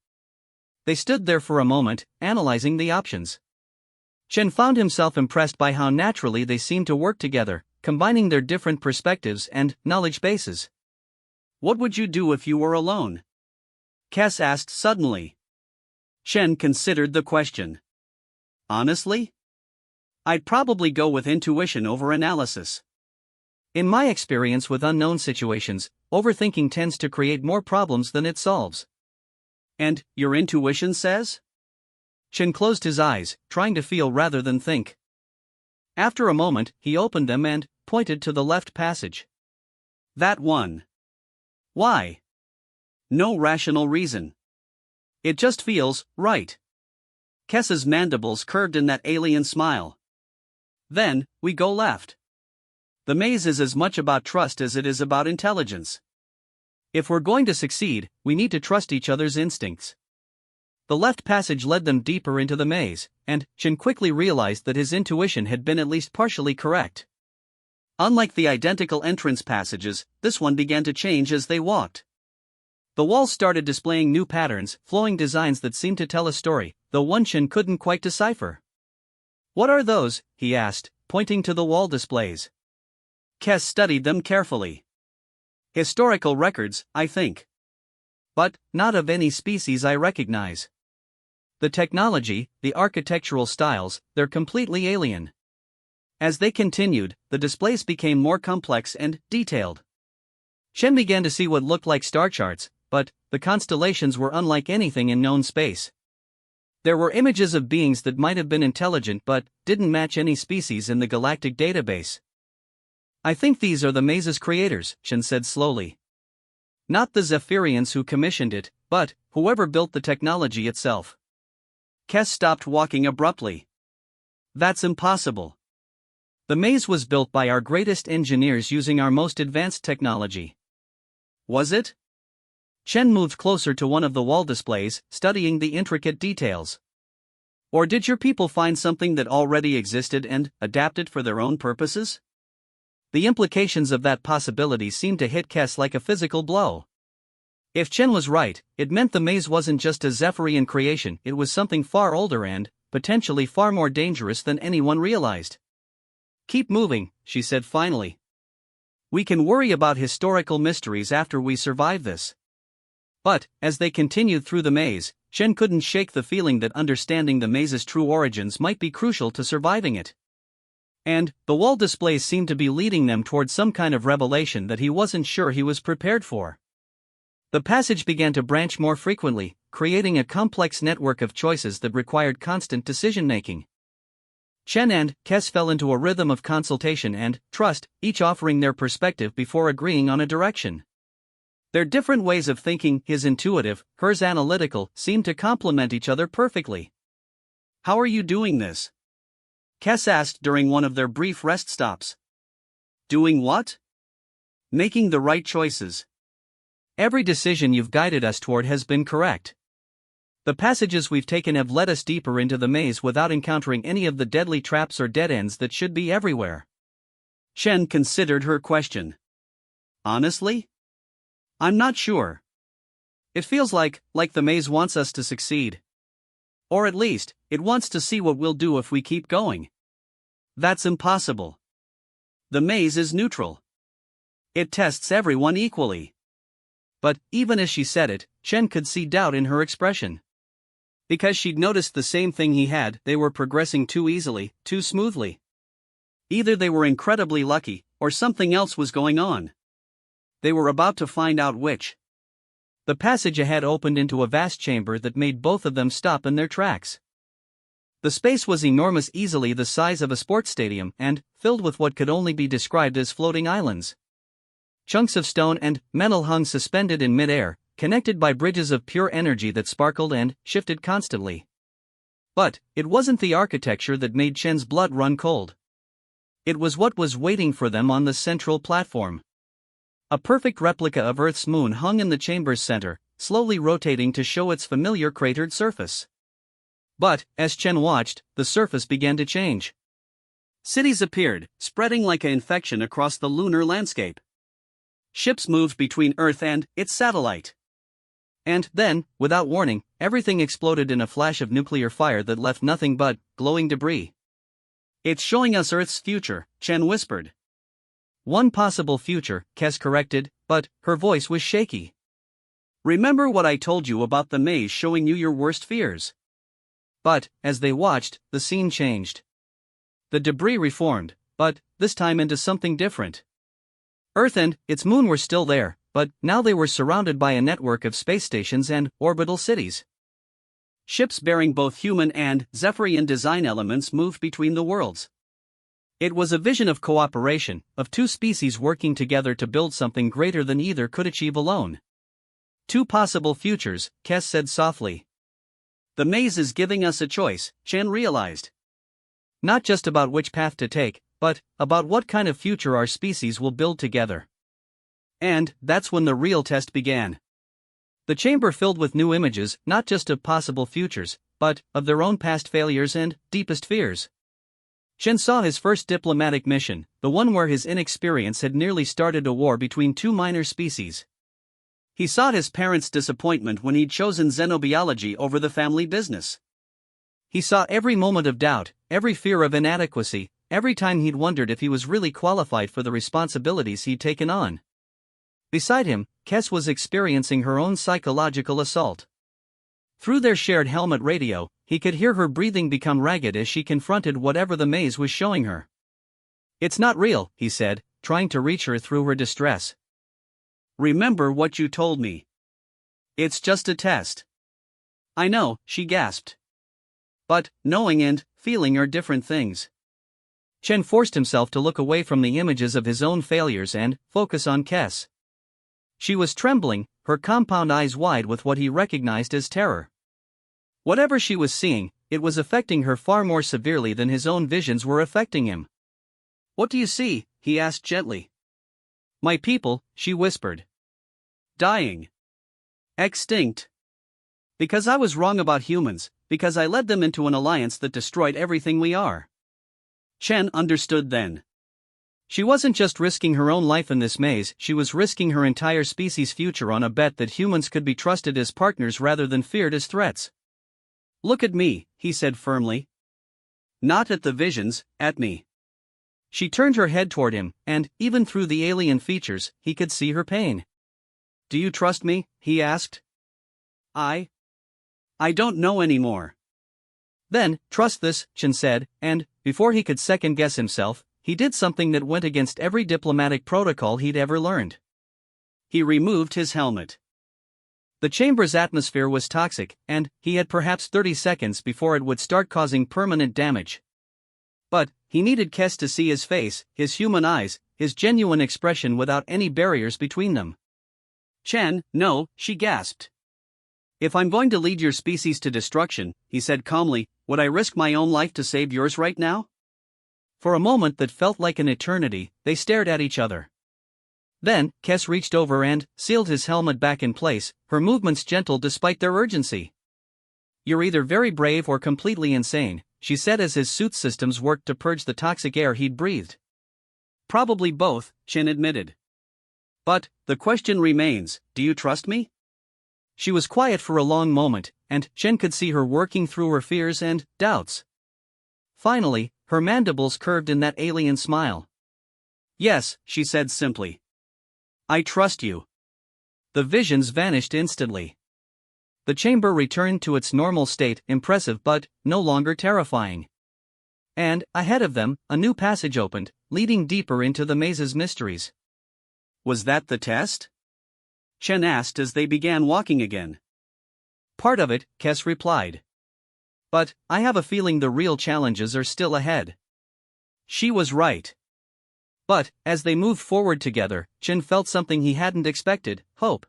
A: They stood there for a moment, analyzing the options. Chen found himself impressed by how naturally they seemed to work together, combining their different perspectives and knowledge bases.
B: "What would you do if you were alone?" Kes asked suddenly. Chen considered the question. "Honestly? I'd probably go with intuition over analysis.
A: In my experience with unknown situations, overthinking tends to create more problems than it solves."
B: "And your intuition says?"
A: Chen closed his eyes, trying to feel rather than think. After a moment, he opened them and pointed to the left passage.
B: "That one." "Why?" "No rational reason. It just feels right." Kess's mandibles curved in that alien smile. Then, we go left. The maze is as much about trust as it is about intelligence. If we're going to succeed, we need to trust each other's instincts. The left passage led them deeper into the maze, and Chen quickly realized that his intuition had been at least partially correct. Unlike the identical entrance passages, this one began to change as they walked. The walls started displaying new patterns, flowing designs that seemed to tell a story, though one Chen couldn't quite decipher. "What are those?" he asked, pointing to the wall displays. Kess studied them carefully. "Historical records, I think. But not of any species I recognize. The technology, the architectural styles, they're completely alien." As they continued, the displays became more complex and detailed. Chen began to see what looked like star charts, but the constellations were unlike anything in known space. There were images of beings that might have been intelligent but didn't match any species in the galactic database. "I think these are the maze's creators," Chen said slowly. "Not the Zephyrians who commissioned it, but whoever built the technology itself." Kess stopped walking abruptly. "That's impossible. The maze was built by our greatest engineers using our most advanced technology." "Was it?" Chen moved closer to one of the wall displays, studying the intricate details. "Or did your people find something that already existed and adapted for their own purposes?" The implications of that possibility seemed to hit Kess like a physical blow. If Chen was right, it meant the maze wasn't just a Zephyrian creation, it was something far older and, potentially far more dangerous than anyone realized. "Keep moving," she said finally. "We can worry about historical mysteries after we survive this." But, as they continued through the maze, Chen couldn't shake the feeling that understanding the maze's true origins might be crucial to surviving it. And, the wall displays seemed to be leading them toward some kind of revelation that he wasn't sure he was prepared for. The passage began to branch more frequently, creating a complex network of choices that required constant decision-making. Chen and Kess fell into a rhythm of consultation and trust, each offering their perspective before agreeing on a direction. Their different ways of thinking, his intuitive, hers analytical, seemed to complement each other perfectly. "How are you doing this?" Kess asked during one of their brief rest stops. "Doing what?" "Making the right choices. Every decision you've guided us toward has been correct. The passages we've taken have led us deeper into the maze without encountering any of the deadly traps or dead ends that should be everywhere." Chen considered her question. "Honestly? I'm not sure. It feels like the maze wants us to succeed. Or at least, it wants to see what we'll do if we keep going." "That's impossible. The maze is neutral. It tests everyone equally." But, even as she said it, Chen could see doubt in her expression. Because she'd noticed the same thing he had, they were progressing too easily, too smoothly. Either they were incredibly lucky, or something else was going on. They were about to find out which. The passage ahead opened into a vast chamber that made both of them stop in their tracks. The space was enormous, easily the size of a sports stadium, and filled with what could only be described as floating islands. Chunks of stone and metal hung suspended in mid-air, connected by bridges of pure energy that sparkled and shifted constantly. But it wasn't the architecture that made Chen's blood run cold. It was what was waiting for them on the central platform. A perfect replica of Earth's moon hung in the chamber's center, slowly rotating to show its familiar cratered surface. But, as Chen watched, the surface began to change. Cities appeared, spreading like an infection across the lunar landscape. Ships moved between Earth and its satellite. And then, without warning, everything exploded in a flash of nuclear fire that left nothing but glowing debris. "It's showing us Earth's future," Chen whispered. "One possible future," Kess corrected, but her voice was shaky. "Remember what I told you about the maze showing you your worst fears?" But, as they watched, the scene changed. The debris reformed, but this time into something different. Earth and its moon were still there, but now they were surrounded by a network of space stations and orbital cities. Ships bearing both human and Zephyrian design elements moved between the worlds. It was a vision of cooperation, of two species working together to build something greater than either could achieve alone. "Two possible futures," Kess said softly. The maze is giving us a choice, Chen realized.
A: Not just about which path to take, but about what kind of future our species will build together.
B: And that's when the real test began.
A: The chamber filled with new images, not just of possible futures, but of their own past failures and deepest fears. Chen saw his first diplomatic mission, the one where his inexperience had nearly started a war between two minor species.
B: He saw his parents' disappointment when he'd chosen xenobiology over the family business.
A: He saw every moment of doubt, every fear of inadequacy, every time he'd wondered if he was really qualified for the responsibilities he'd taken on. Beside him, Kes was experiencing her own psychological assault. Through their shared helmet radio, he could hear her breathing become ragged as she confronted whatever the maze was showing her. "It's not real," he said, trying to reach her through her distress.
B: "Remember what you told me. It's just a test." "I know," she gasped.
A: "But knowing and feeling are different things." Chen forced himself to look away from the images of his own failures and focus on Kes. She was trembling, her compound eyes wide with what he recognized as terror. Whatever she was seeing, it was affecting her far more severely than his own visions were affecting him.
B: "What do you see?" he asked gently.
A: "My people," she whispered.
B: "Dying. Extinct.
A: Because I was wrong about humans, because I led them into an alliance that destroyed everything we are."
B: Chen understood then.
A: She wasn't just risking her own life in this maze, she was risking her entire species' future on a bet that humans could be trusted as partners rather than feared as threats.
B: "Look at me," he said firmly. "Not at the visions, at me."
A: She turned her head toward him, and, even through the alien features, he could see her pain.
B: "Do you trust me?" he asked. I don't know anymore."
A: "Then, trust this," Chen said, and, before he could second-guess himself, he did something that went against every diplomatic protocol he'd ever learned.
B: He removed his helmet.
A: The chamber's atmosphere was toxic, and he had perhaps 30 seconds before it would start causing permanent damage. But he needed Kes to see his face, his human eyes, his genuine expression without any barriers between them.
B: "Chen, no," she gasped. "If I'm going to lead your species to destruction," he said calmly, "would I risk my own life to save yours right now?"
A: For a moment that felt like an eternity, they stared at each other. Then, Kes reached over and sealed his helmet back in place, her movements gentle despite their urgency. "You're either very brave or completely insane," she said as his suit systems worked to purge the toxic air he'd breathed.
B: "Probably both," Chen admitted. "But the question remains, do you trust me?"
A: She was quiet for a long moment, and Chen could see her working through her fears and doubts. Finally, her mandibles curved in that alien smile.
B: "Yes," she said simply. "I trust you."
A: The visions vanished instantly. The chamber returned to its normal state, impressive but no longer terrifying. And, ahead of them, a new passage opened, leading deeper into the maze's mysteries.
B: "Was that the test?" Chen asked as they began walking again.
A: "Part of it," Kes replied. "But I have a feeling the real challenges are still ahead." She was right. But, as they moved forward together, Chen felt something he hadn't expected: hope.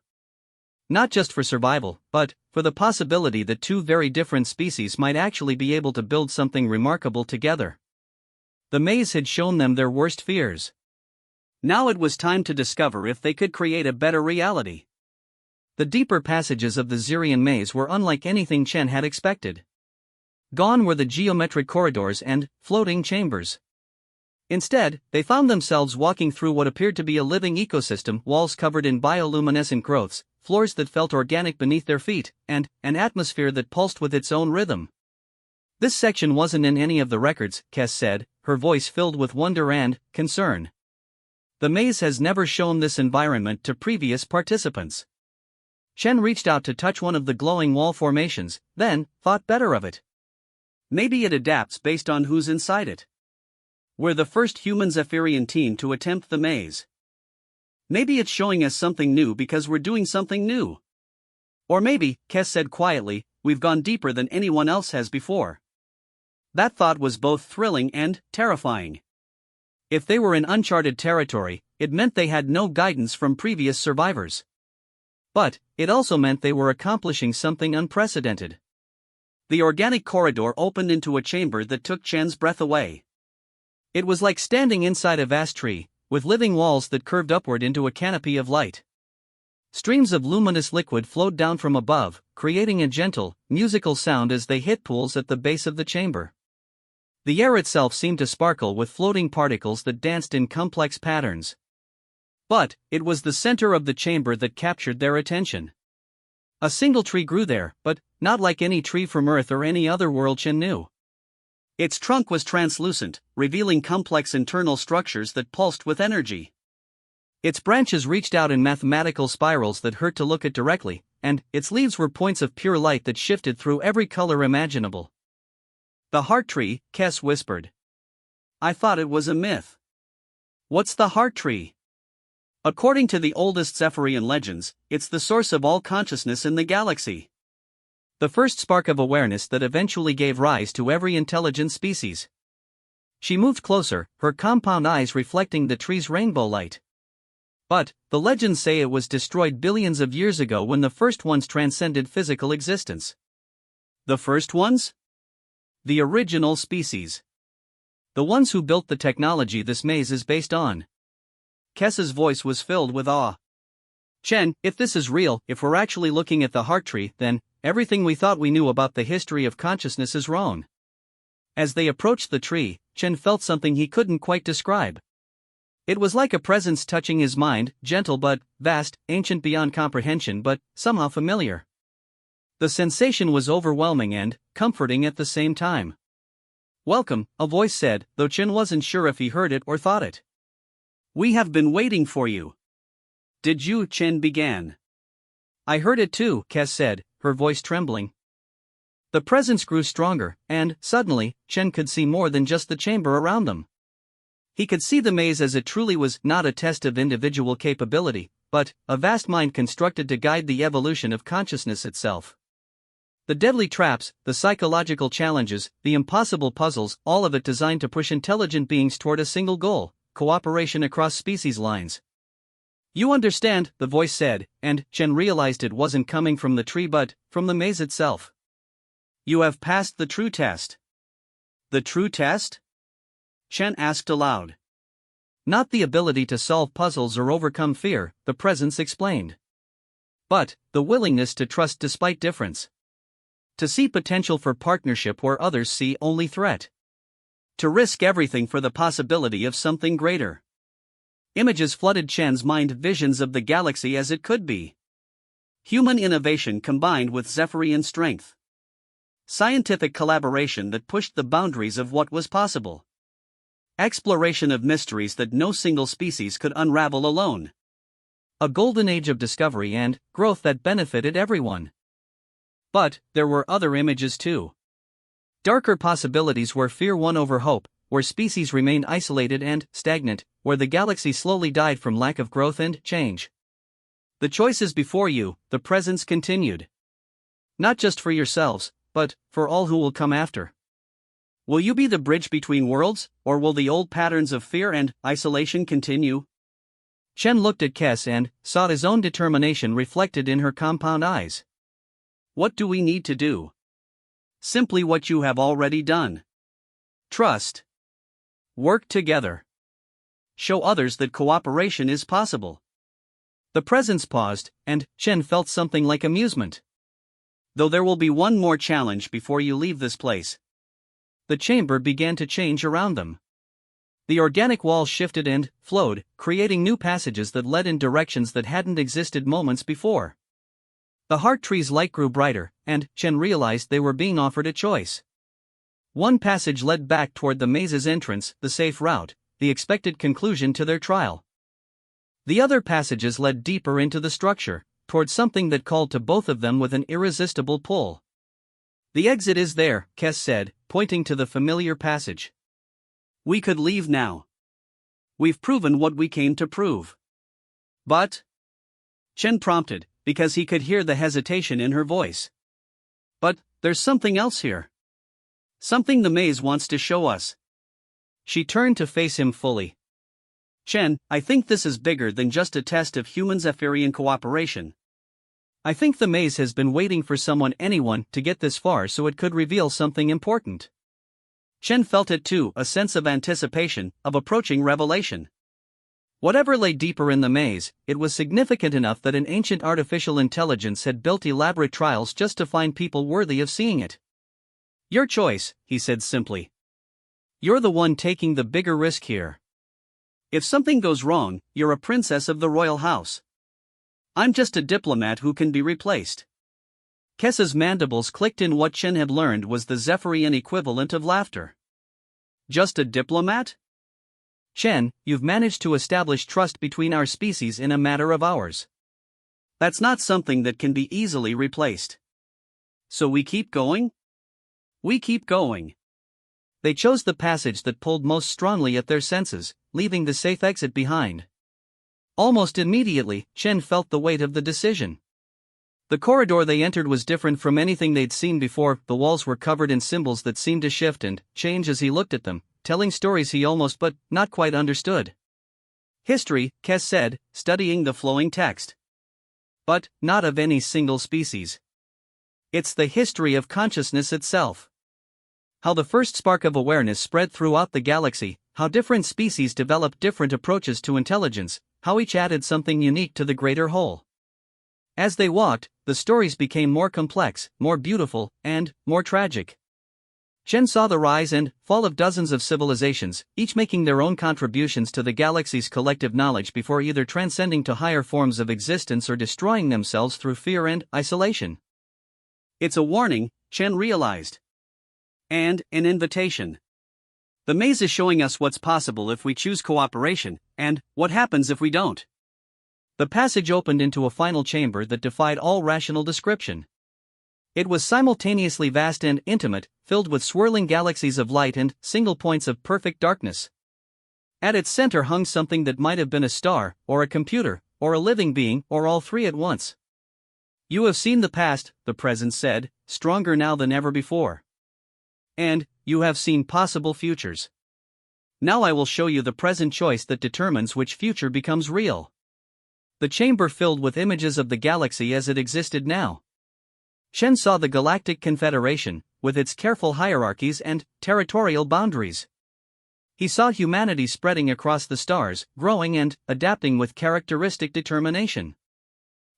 A: Not just for survival, but for the possibility that two very different species might actually be able to build something remarkable together. The maze had shown them their worst fears. Now it was time to discover if they could create a better reality. The deeper passages of the Xerian maze were unlike anything Chen had expected. Gone were the geometric corridors and floating chambers. Instead, they found themselves walking through what appeared to be a living ecosystem: walls covered in bioluminescent growths, floors that felt organic beneath their feet, and an atmosphere that pulsed with its own rhythm. "This section wasn't in any of the records," Kes said, her voice filled with wonder and concern. "The maze has never shown this environment to previous participants." Chen reached out to touch one of the glowing wall formations, then thought better of it.
B: "Maybe it adapts based on who's inside it. We're the first human Zephyrian team to attempt the maze. Maybe it's showing us something new because we're doing something new.
A: Or maybe," Kes said quietly, "we've gone deeper than anyone else has before."
B: That thought was both thrilling and terrifying.
A: If they were in uncharted territory, it meant they had no guidance from previous survivors. But it also meant they were accomplishing something unprecedented.
B: The organic corridor opened into a chamber that took Chen's breath away.
A: It was like standing inside a vast tree, with living walls that curved upward into a canopy of light. Streams of luminous liquid flowed down from above, creating a gentle, musical sound as they hit pools at the base of the chamber. The air itself seemed to sparkle with floating particles that danced in complex patterns. But it was the center of the chamber that captured their attention. A single tree grew there, but not like any tree from Earth or any other world Chen knew. Its trunk was translucent, revealing complex internal structures that pulsed with energy. Its branches reached out in mathematical spirals that hurt to look at directly, and its leaves were points of pure light that shifted through every color imaginable.
B: The heart tree, Kes whispered. I thought it was a myth. What's the heart tree? According to the oldest Zephyrian legends, it's the source of all consciousness in the galaxy.
A: The first spark of awareness that eventually gave rise to every intelligent species. She moved closer, her compound eyes reflecting the tree's rainbow light. But the legends say it was destroyed billions of years ago when the first ones transcended physical existence.
B: The first ones?
A: The original species. The ones who built the technology this maze is based on.
B: Kes's voice was filled with awe.
A: Chen, if this is real, if we're actually looking at the heart tree, then everything we thought we knew about the history of consciousness is wrong. As they approached the tree, Chen felt something he couldn't quite describe. It was like a presence touching his mind, gentle but vast, ancient beyond comprehension but somehow familiar. The sensation was overwhelming and comforting at the same time.
B: Welcome, a voice said, though Chen wasn't sure if he heard it or thought it. We have been waiting for you. Did you? Chen began.
A: I heard it too, Kes said, her voice trembling. The presence grew stronger, and, suddenly, Chen could see more than just the chamber around them. He could see the maze as it truly was not a test of individual capability, but a vast mind constructed to guide the evolution of consciousness itself. The deadly traps, the psychological challenges, the impossible puzzles, all of it designed to push intelligent beings toward a single goal: cooperation across species lines. You understand, the voice said, and Chen realized it wasn't coming from the tree but from the maze itself.
B: You have passed the true test. The true test? Chen asked aloud.
A: Not the ability to solve puzzles or overcome fear, the presence explained. But the willingness to trust despite difference. To see potential for partnership where others see only threat. To risk everything for the possibility of something greater. Images flooded Chen's mind, visions of the galaxy as it could be. Human innovation combined with Zephyrian strength. Scientific collaboration that pushed the boundaries of what was possible. Exploration of mysteries that no single species could unravel alone. A golden age of discovery and growth that benefited everyone. But there were other images too. Darker possibilities where fear won over hope, where species remained isolated and stagnant, where the galaxy slowly died from lack of growth and change. The choice is before you, the presence continued. Not just for yourselves, but for all who will come after. Will you be the bridge between worlds, or will the old patterns of fear and isolation continue? Chen looked at Kes and saw his own determination reflected in her compound eyes. What do we need to do? Simply what you have already done. Trust. Work together. Show others that cooperation is possible. The presence paused, and Chen felt something like amusement. Though there will be one more challenge before you leave this place. The chamber began to change around them. The organic walls shifted and flowed, creating new passages that led in directions that hadn't existed moments before. The heart tree's light grew brighter, and Chen realized they were being offered a choice. One passage led back toward the maze's entrance, the safe route, the expected conclusion to their trial. The other passages led deeper into the structure, toward something that called to both of them with an irresistible pull. The exit is there, Kes said, pointing to the familiar passage. We could leave now. We've proven what we came to prove. But? Chen prompted, because he could hear the hesitation in her voice. But there's something else here. Something the maze wants to show us. She turned to face him fully. Chen, I think this is bigger than just a test of human Zephyrian cooperation. I think the maze has been waiting for anyone to get this far so it could reveal something important.
B: Chen felt it too, a sense of anticipation, of approaching revelation.
A: Whatever lay deeper in the maze, it was significant enough that an ancient artificial intelligence had built elaborate trials just to find people worthy of seeing it.
B: Your choice, he said simply.
A: You're the one taking the bigger risk here.
B: If something goes wrong, you're a princess of the royal house. I'm just a diplomat who can be replaced.
A: Kessa's mandibles clicked in. What Chen had learned was the Zephyrian equivalent of laughter.
B: Just a diplomat?
A: Chen, you've managed to establish trust between our species in a matter of hours.
B: That's not something that can be easily replaced. So we keep going? We keep going.
A: They chose the passage that pulled most strongly at their senses, leaving the safe exit behind. Almost immediately, Chen felt the weight of the decision. The corridor they entered was different from anything they'd seen before. The walls were covered in symbols that seemed to shift and change as he looked at them, telling stories he almost but not quite understood.
B: History, Kes said, studying the flowing text.
A: But not of any single species. It's the history of consciousness itself. How the first spark of awareness spread throughout the galaxy, how different species developed different approaches to intelligence, how each added something unique to the greater whole. As they walked, the stories became more complex, more beautiful, and more tragic. Chen saw the rise and fall of dozens of civilizations, each making their own contributions to the galaxy's collective knowledge before either transcending to higher forms of existence or destroying themselves through fear and isolation.
B: It's a warning, Chen realized. And an invitation. The maze is showing us what's possible if we choose cooperation, and what happens if we don't.
A: The passage opened into a final chamber that defied all rational description. It was simultaneously vast and intimate, filled with swirling galaxies of light and single points of perfect darkness. At its center hung something that might have been a star, or a computer, or a living being, or all three at once.
B: You have seen the past, the presence said, stronger now than ever before.
A: And you have seen possible futures. Now I will show you the present choice that determines which future becomes real. The chamber filled with images of the galaxy as it existed now. Chen saw the Galactic Confederation, with its careful hierarchies and territorial boundaries. He saw humanity spreading across the stars, growing and adapting with characteristic determination.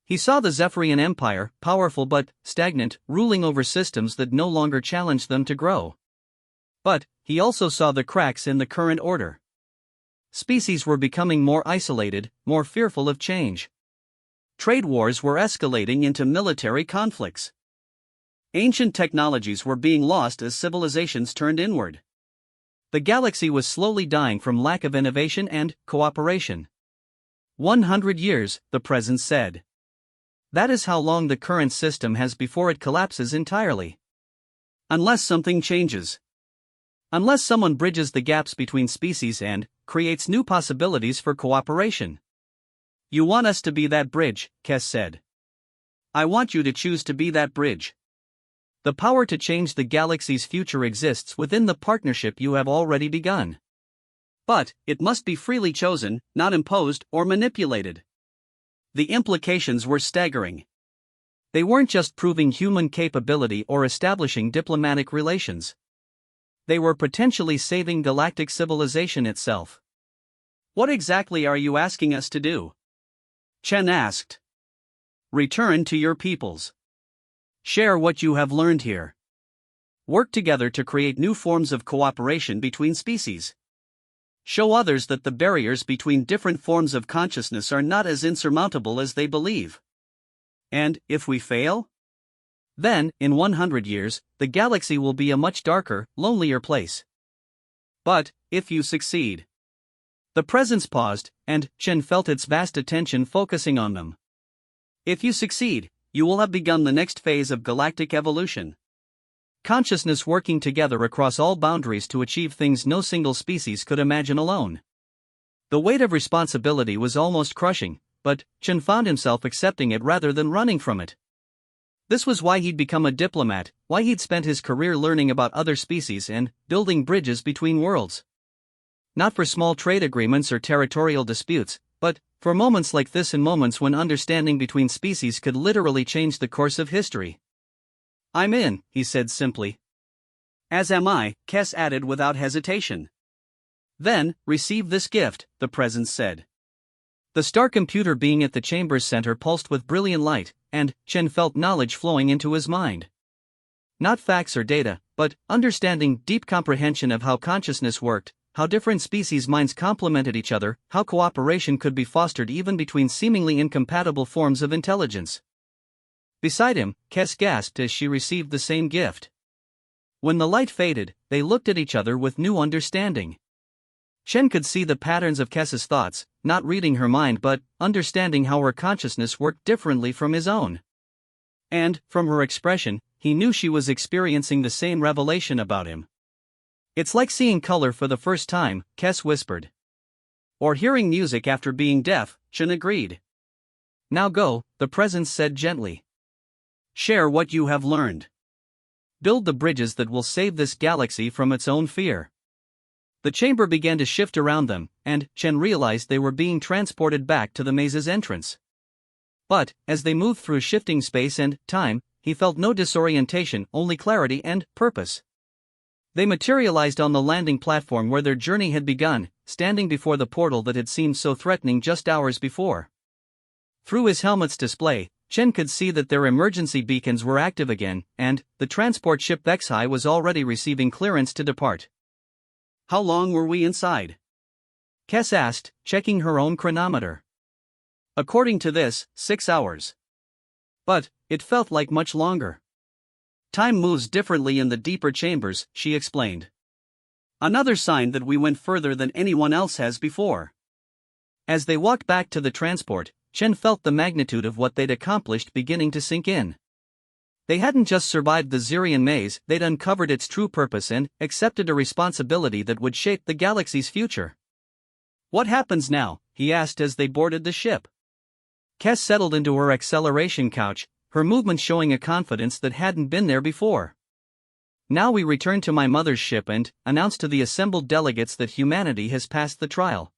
A: He saw the Zephyrian Empire, powerful but stagnant, ruling over systems that no longer challenged them to grow. But he also saw the cracks in the current order. Species were becoming more isolated, more fearful of change. Trade wars were escalating into military conflicts. Ancient technologies were being lost as civilizations turned inward. The galaxy was slowly dying from lack of innovation and cooperation. 100 years, the presence said. That is how long the current system has before it collapses entirely. Unless something changes. Unless someone bridges the gaps between species and creates new possibilities for cooperation.
B: You want us to be that bridge, Kes said. I want you to choose to be that bridge.
A: The power to change the galaxy's future exists within the partnership you have already begun.
B: But it must be freely chosen, not imposed or manipulated. The implications were staggering.
A: They weren't just proving human capability or establishing diplomatic relations. They were potentially saving galactic civilization itself.
B: What exactly are you asking us to do? Chen asked. Return to your peoples. Share what you have learned here. Work together to create new forms of cooperation between species. Show others that the barriers between different forms of consciousness are not as insurmountable as they believe. And if we fail?
A: Then, in 100 years, the galaxy will be a much darker, lonelier place.
B: But, if you succeed.
A: The presence paused, and Chen felt its vast attention focusing on them.
B: If you succeed, you will have begun the next phase of galactic evolution.
A: Consciousness working together across all boundaries to achieve things no single species could imagine alone. The weight of responsibility was almost crushing, but Chen found himself accepting it rather than running from it. This was why he'd become a diplomat, why he'd spent his career learning about other species and building bridges between worlds. Not for small trade agreements or territorial disputes, but For moments like this and moments when understanding between species could literally change the course of history.
B: I'm in, he said simply. As am I, Kes added without hesitation. Then, receive this gift, the presence said.
A: The star computer being at the chamber's center pulsed with brilliant light, and Chen felt knowledge flowing into his mind. Not facts or data, but understanding, deep comprehension of how consciousness worked, how different species' minds complemented each other, how cooperation could be fostered even between seemingly incompatible forms of intelligence. Beside him, Kes gasped as she received the same gift. When the light faded, they looked at each other with new understanding. Chen could see the patterns of Kes's thoughts, not reading her mind but understanding how her consciousness worked differently from his own. And, from her expression, he knew she was experiencing the same revelation about him. It's like seeing color for the first time, Kes whispered. Or hearing music after being deaf, Chen agreed. Now go, the presence said gently. Share what you have learned. Build the bridges that will save this galaxy from its own fear. The chamber began to shift around them, and Chen realized they were being transported back to the maze's entrance. But, as they moved through shifting space and time, he felt no disorientation, only clarity and purpose. They materialized on the landing platform where their journey had begun, standing before the portal that had seemed so threatening just hours before. Through his helmet's display, Chen could see that their emergency beacons were active again, and the transport ship HFY was already receiving clearance to depart. How long were we inside? Kes asked, checking her own chronometer. According to this, 6 hours. But it felt like much longer. Time moves differently in the deeper chambers, she explained. Another sign that we went further than anyone else has before. As they walked back to the transport, Chen felt the magnitude of what they'd accomplished beginning to sink in. They hadn't just survived the Zirian maze, they'd uncovered its true purpose and accepted a responsibility that would shape the galaxy's future. What happens now? He asked as they boarded the ship. Kes settled into her acceleration couch, her movements showing a confidence that hadn't been there before. Now we return to my mother's ship and announce to the assembled delegates that humanity has passed the trial.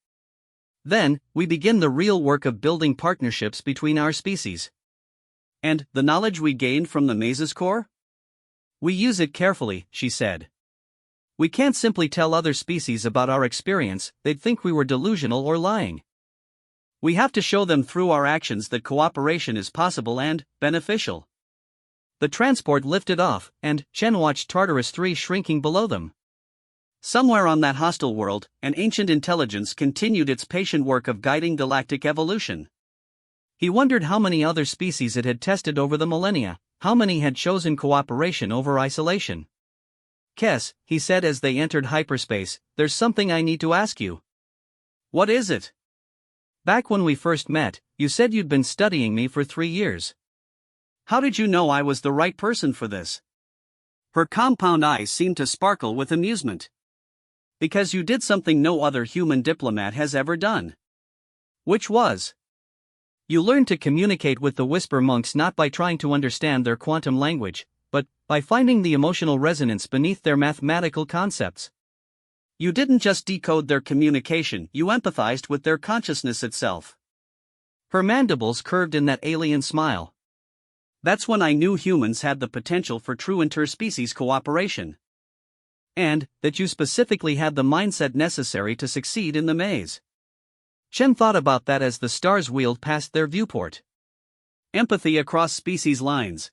A: Then, we begin the real work of building partnerships between our species. And the knowledge we gained from the maze's core? We use it carefully, she said. We can't simply tell other species about our experience, they'd think we were delusional or lying. We have to show them through our actions that cooperation is possible and beneficial. The transport lifted off, and Chen watched Tartarus 3 shrinking below them. Somewhere on that hostile world, an ancient intelligence continued its patient work of guiding galactic evolution. He wondered how many other species it had tested over the millennia, how many had chosen cooperation over isolation. Kes, he said as they entered hyperspace, there's something I need to ask you. What is it? Back when we first met, you said you'd been studying me for 3 years. How did you know I was the right person for this? Her compound eyes seemed to sparkle with amusement. Because you did something no other human diplomat has ever done. Which was? You learned to communicate with the Whisper monks not by trying to understand their quantum language, but by finding the emotional resonance beneath their mathematical concepts. You didn't just decode their communication, you empathized with their consciousness itself. Her mandibles curved in that alien smile. That's when I knew humans had the potential for true interspecies cooperation. And that you specifically had the mindset necessary to succeed in the maze. Chen thought about that as the stars wheeled past their viewport. Empathy across species lines.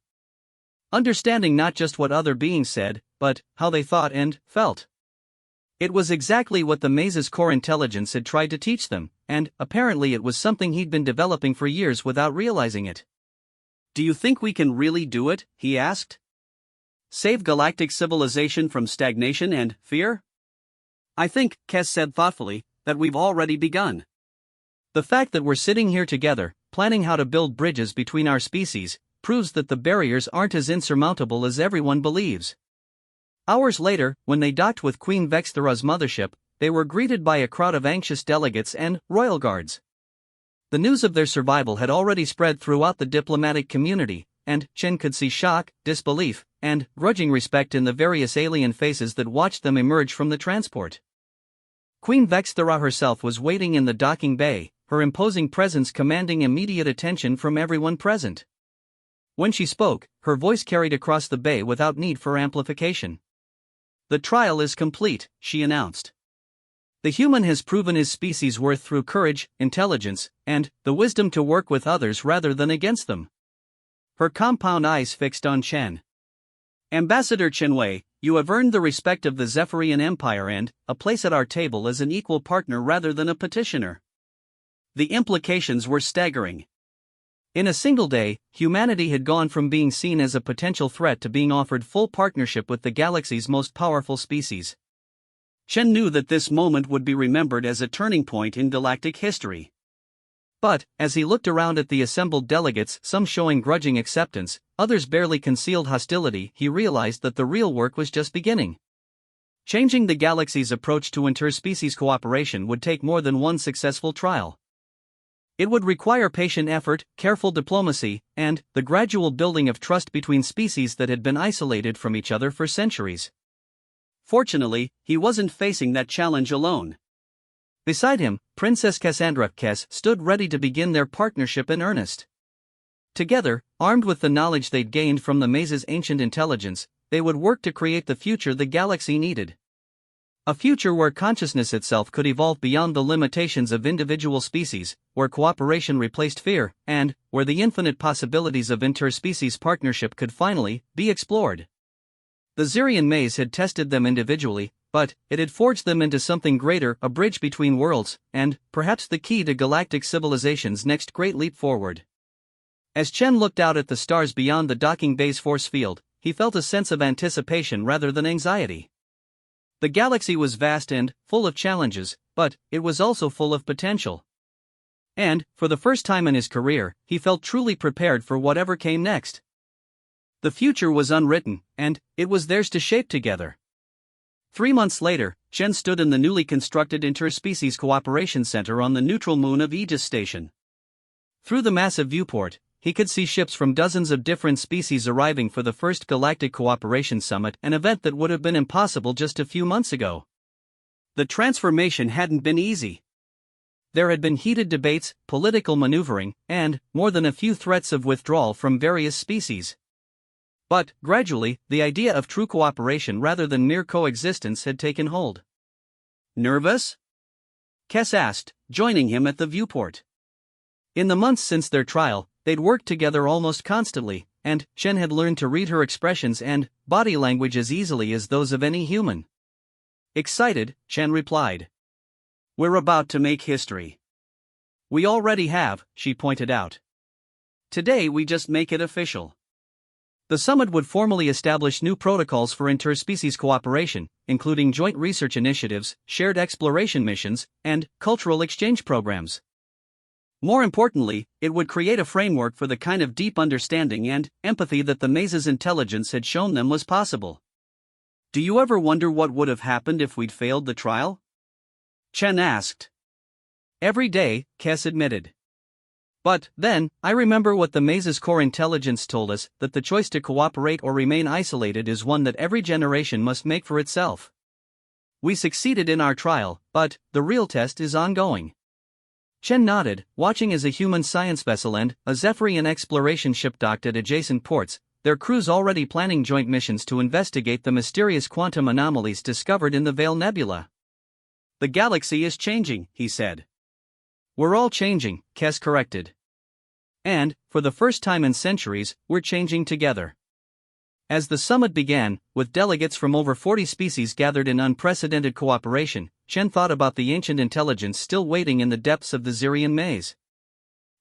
A: Understanding not just what other beings said, but how they thought and felt. It was exactly what the maze's core intelligence had tried to teach them, and apparently it was something he'd been developing for years without realizing it. Do you think we can really do it? He asked. Save galactic civilization from stagnation and fear? I think, Kes said thoughtfully, that we've already begun. The fact that we're sitting here together, planning how to build bridges between our species, proves that the barriers aren't as insurmountable as everyone believes. Hours later, when they docked with Queen Vexthera's mothership, they were greeted by a crowd of anxious delegates and royal guards. The news of their survival had already spread throughout the diplomatic community, and Chen could see shock, disbelief, and grudging respect in the various alien faces that watched them emerge from the transport. Queen Vexthera herself was waiting in the docking bay, her imposing presence commanding immediate attention from everyone present. When she spoke, her voice carried across the bay without need for amplification. "The trial is complete," she announced. "The human has proven his species' worth through courage, intelligence, and the wisdom to work with others rather than against them." Her compound eyes fixed on Chen. "Ambassador Chenwei, you have earned the respect of the Zephyrian Empire and a place at our table as an equal partner rather than a petitioner." The implications were staggering. In a single day, humanity had gone from being seen as a potential threat to being offered full partnership with the galaxy's most powerful species. Chen knew that this moment would be remembered as a turning point in galactic history. But, as he looked around at the assembled delegates, some showing grudging acceptance, others barely concealed hostility, he realized that the real work was just beginning. Changing the galaxy's approach to interspecies cooperation would take more than one successful trial. It would require patient effort, careful diplomacy, and the gradual building of trust between species that had been isolated from each other for centuries. Fortunately, he wasn't facing that challenge alone. Beside him, Princess Cassandra Kess stood ready to begin their partnership in earnest. Together, armed with the knowledge they'd gained from the maze's ancient intelligence, they would work to create the future the galaxy needed. A future where consciousness itself could evolve beyond the limitations of individual species, where cooperation replaced fear, and where the infinite possibilities of interspecies partnership could finally be explored. The Zirian maze had tested them individually, but it had forged them into something greater, a bridge between worlds, and perhaps the key to galactic civilization's next great leap forward. As Chen looked out at the stars beyond the docking bay's force field, he felt a sense of anticipation rather than anxiety. The galaxy was vast and full of challenges, but it was also full of potential. And, for the first time in his career, he felt truly prepared for whatever came next. The future was unwritten, and it was theirs to shape together. 3 months later, Chen stood in the newly constructed Interspecies Cooperation Center on the neutral moon of Aegis Station. Through the massive viewport, he could see ships from dozens of different species arriving for the first Galactic Cooperation Summit, an event that would have been impossible just a few months ago. The transformation hadn't been easy. There had been heated debates, political maneuvering, and more than a few threats of withdrawal from various species. But, gradually, the idea of true cooperation rather than mere coexistence had taken hold. "Nervous?" Kess asked, joining him at the viewport. In the months since their trial, they'd worked together almost constantly, and Chen had learned to read her expressions and body language as easily as those of any human. Excited, Chen replied. "We're about to make history." "We already have," she pointed out. "Today we just make it official." The summit would formally establish new protocols for interspecies cooperation, including joint research initiatives, shared exploration missions, and cultural exchange programs. More importantly, it would create a framework for the kind of deep understanding and empathy that the maze's intelligence had shown them was possible. "Do you ever wonder what would have happened if we'd failed the trial?" Chen asked. "Every day," Kess admitted. "But then, I remember what the maze's core intelligence told us, that the choice to cooperate or remain isolated is one that every generation must make for itself. We succeeded in our trial, but the real test is ongoing." Chen nodded, watching as a human science vessel and a Zephyrian exploration ship docked at adjacent ports, their crews already planning joint missions to investigate the mysterious quantum anomalies discovered in the Veil Nebula. "The galaxy is changing," he said. "We're all changing," Kess corrected. "And, for the first time in centuries, we're changing together." As the summit began, with delegates from over 40 species gathered in unprecedented cooperation, Chen thought about the ancient intelligence still waiting in the depths of the Zirian maze.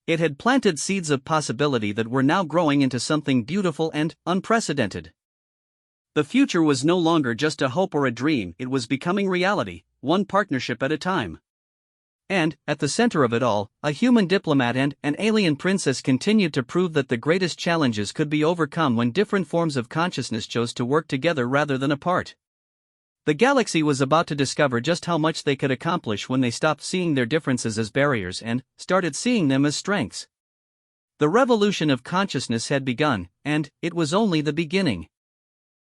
A: It had planted seeds of possibility that were now growing into something beautiful and unprecedented. The future was no longer just a hope or a dream, it was becoming reality, one partnership at a time. And, at the center of it all, a human diplomat and an alien princess continued to prove that the greatest challenges could be overcome when different forms of consciousness chose to work together rather than apart. The galaxy was about to discover just how much they could accomplish when they stopped seeing their differences as barriers and started seeing them as strengths. The revolution of consciousness had begun, and it was only the beginning.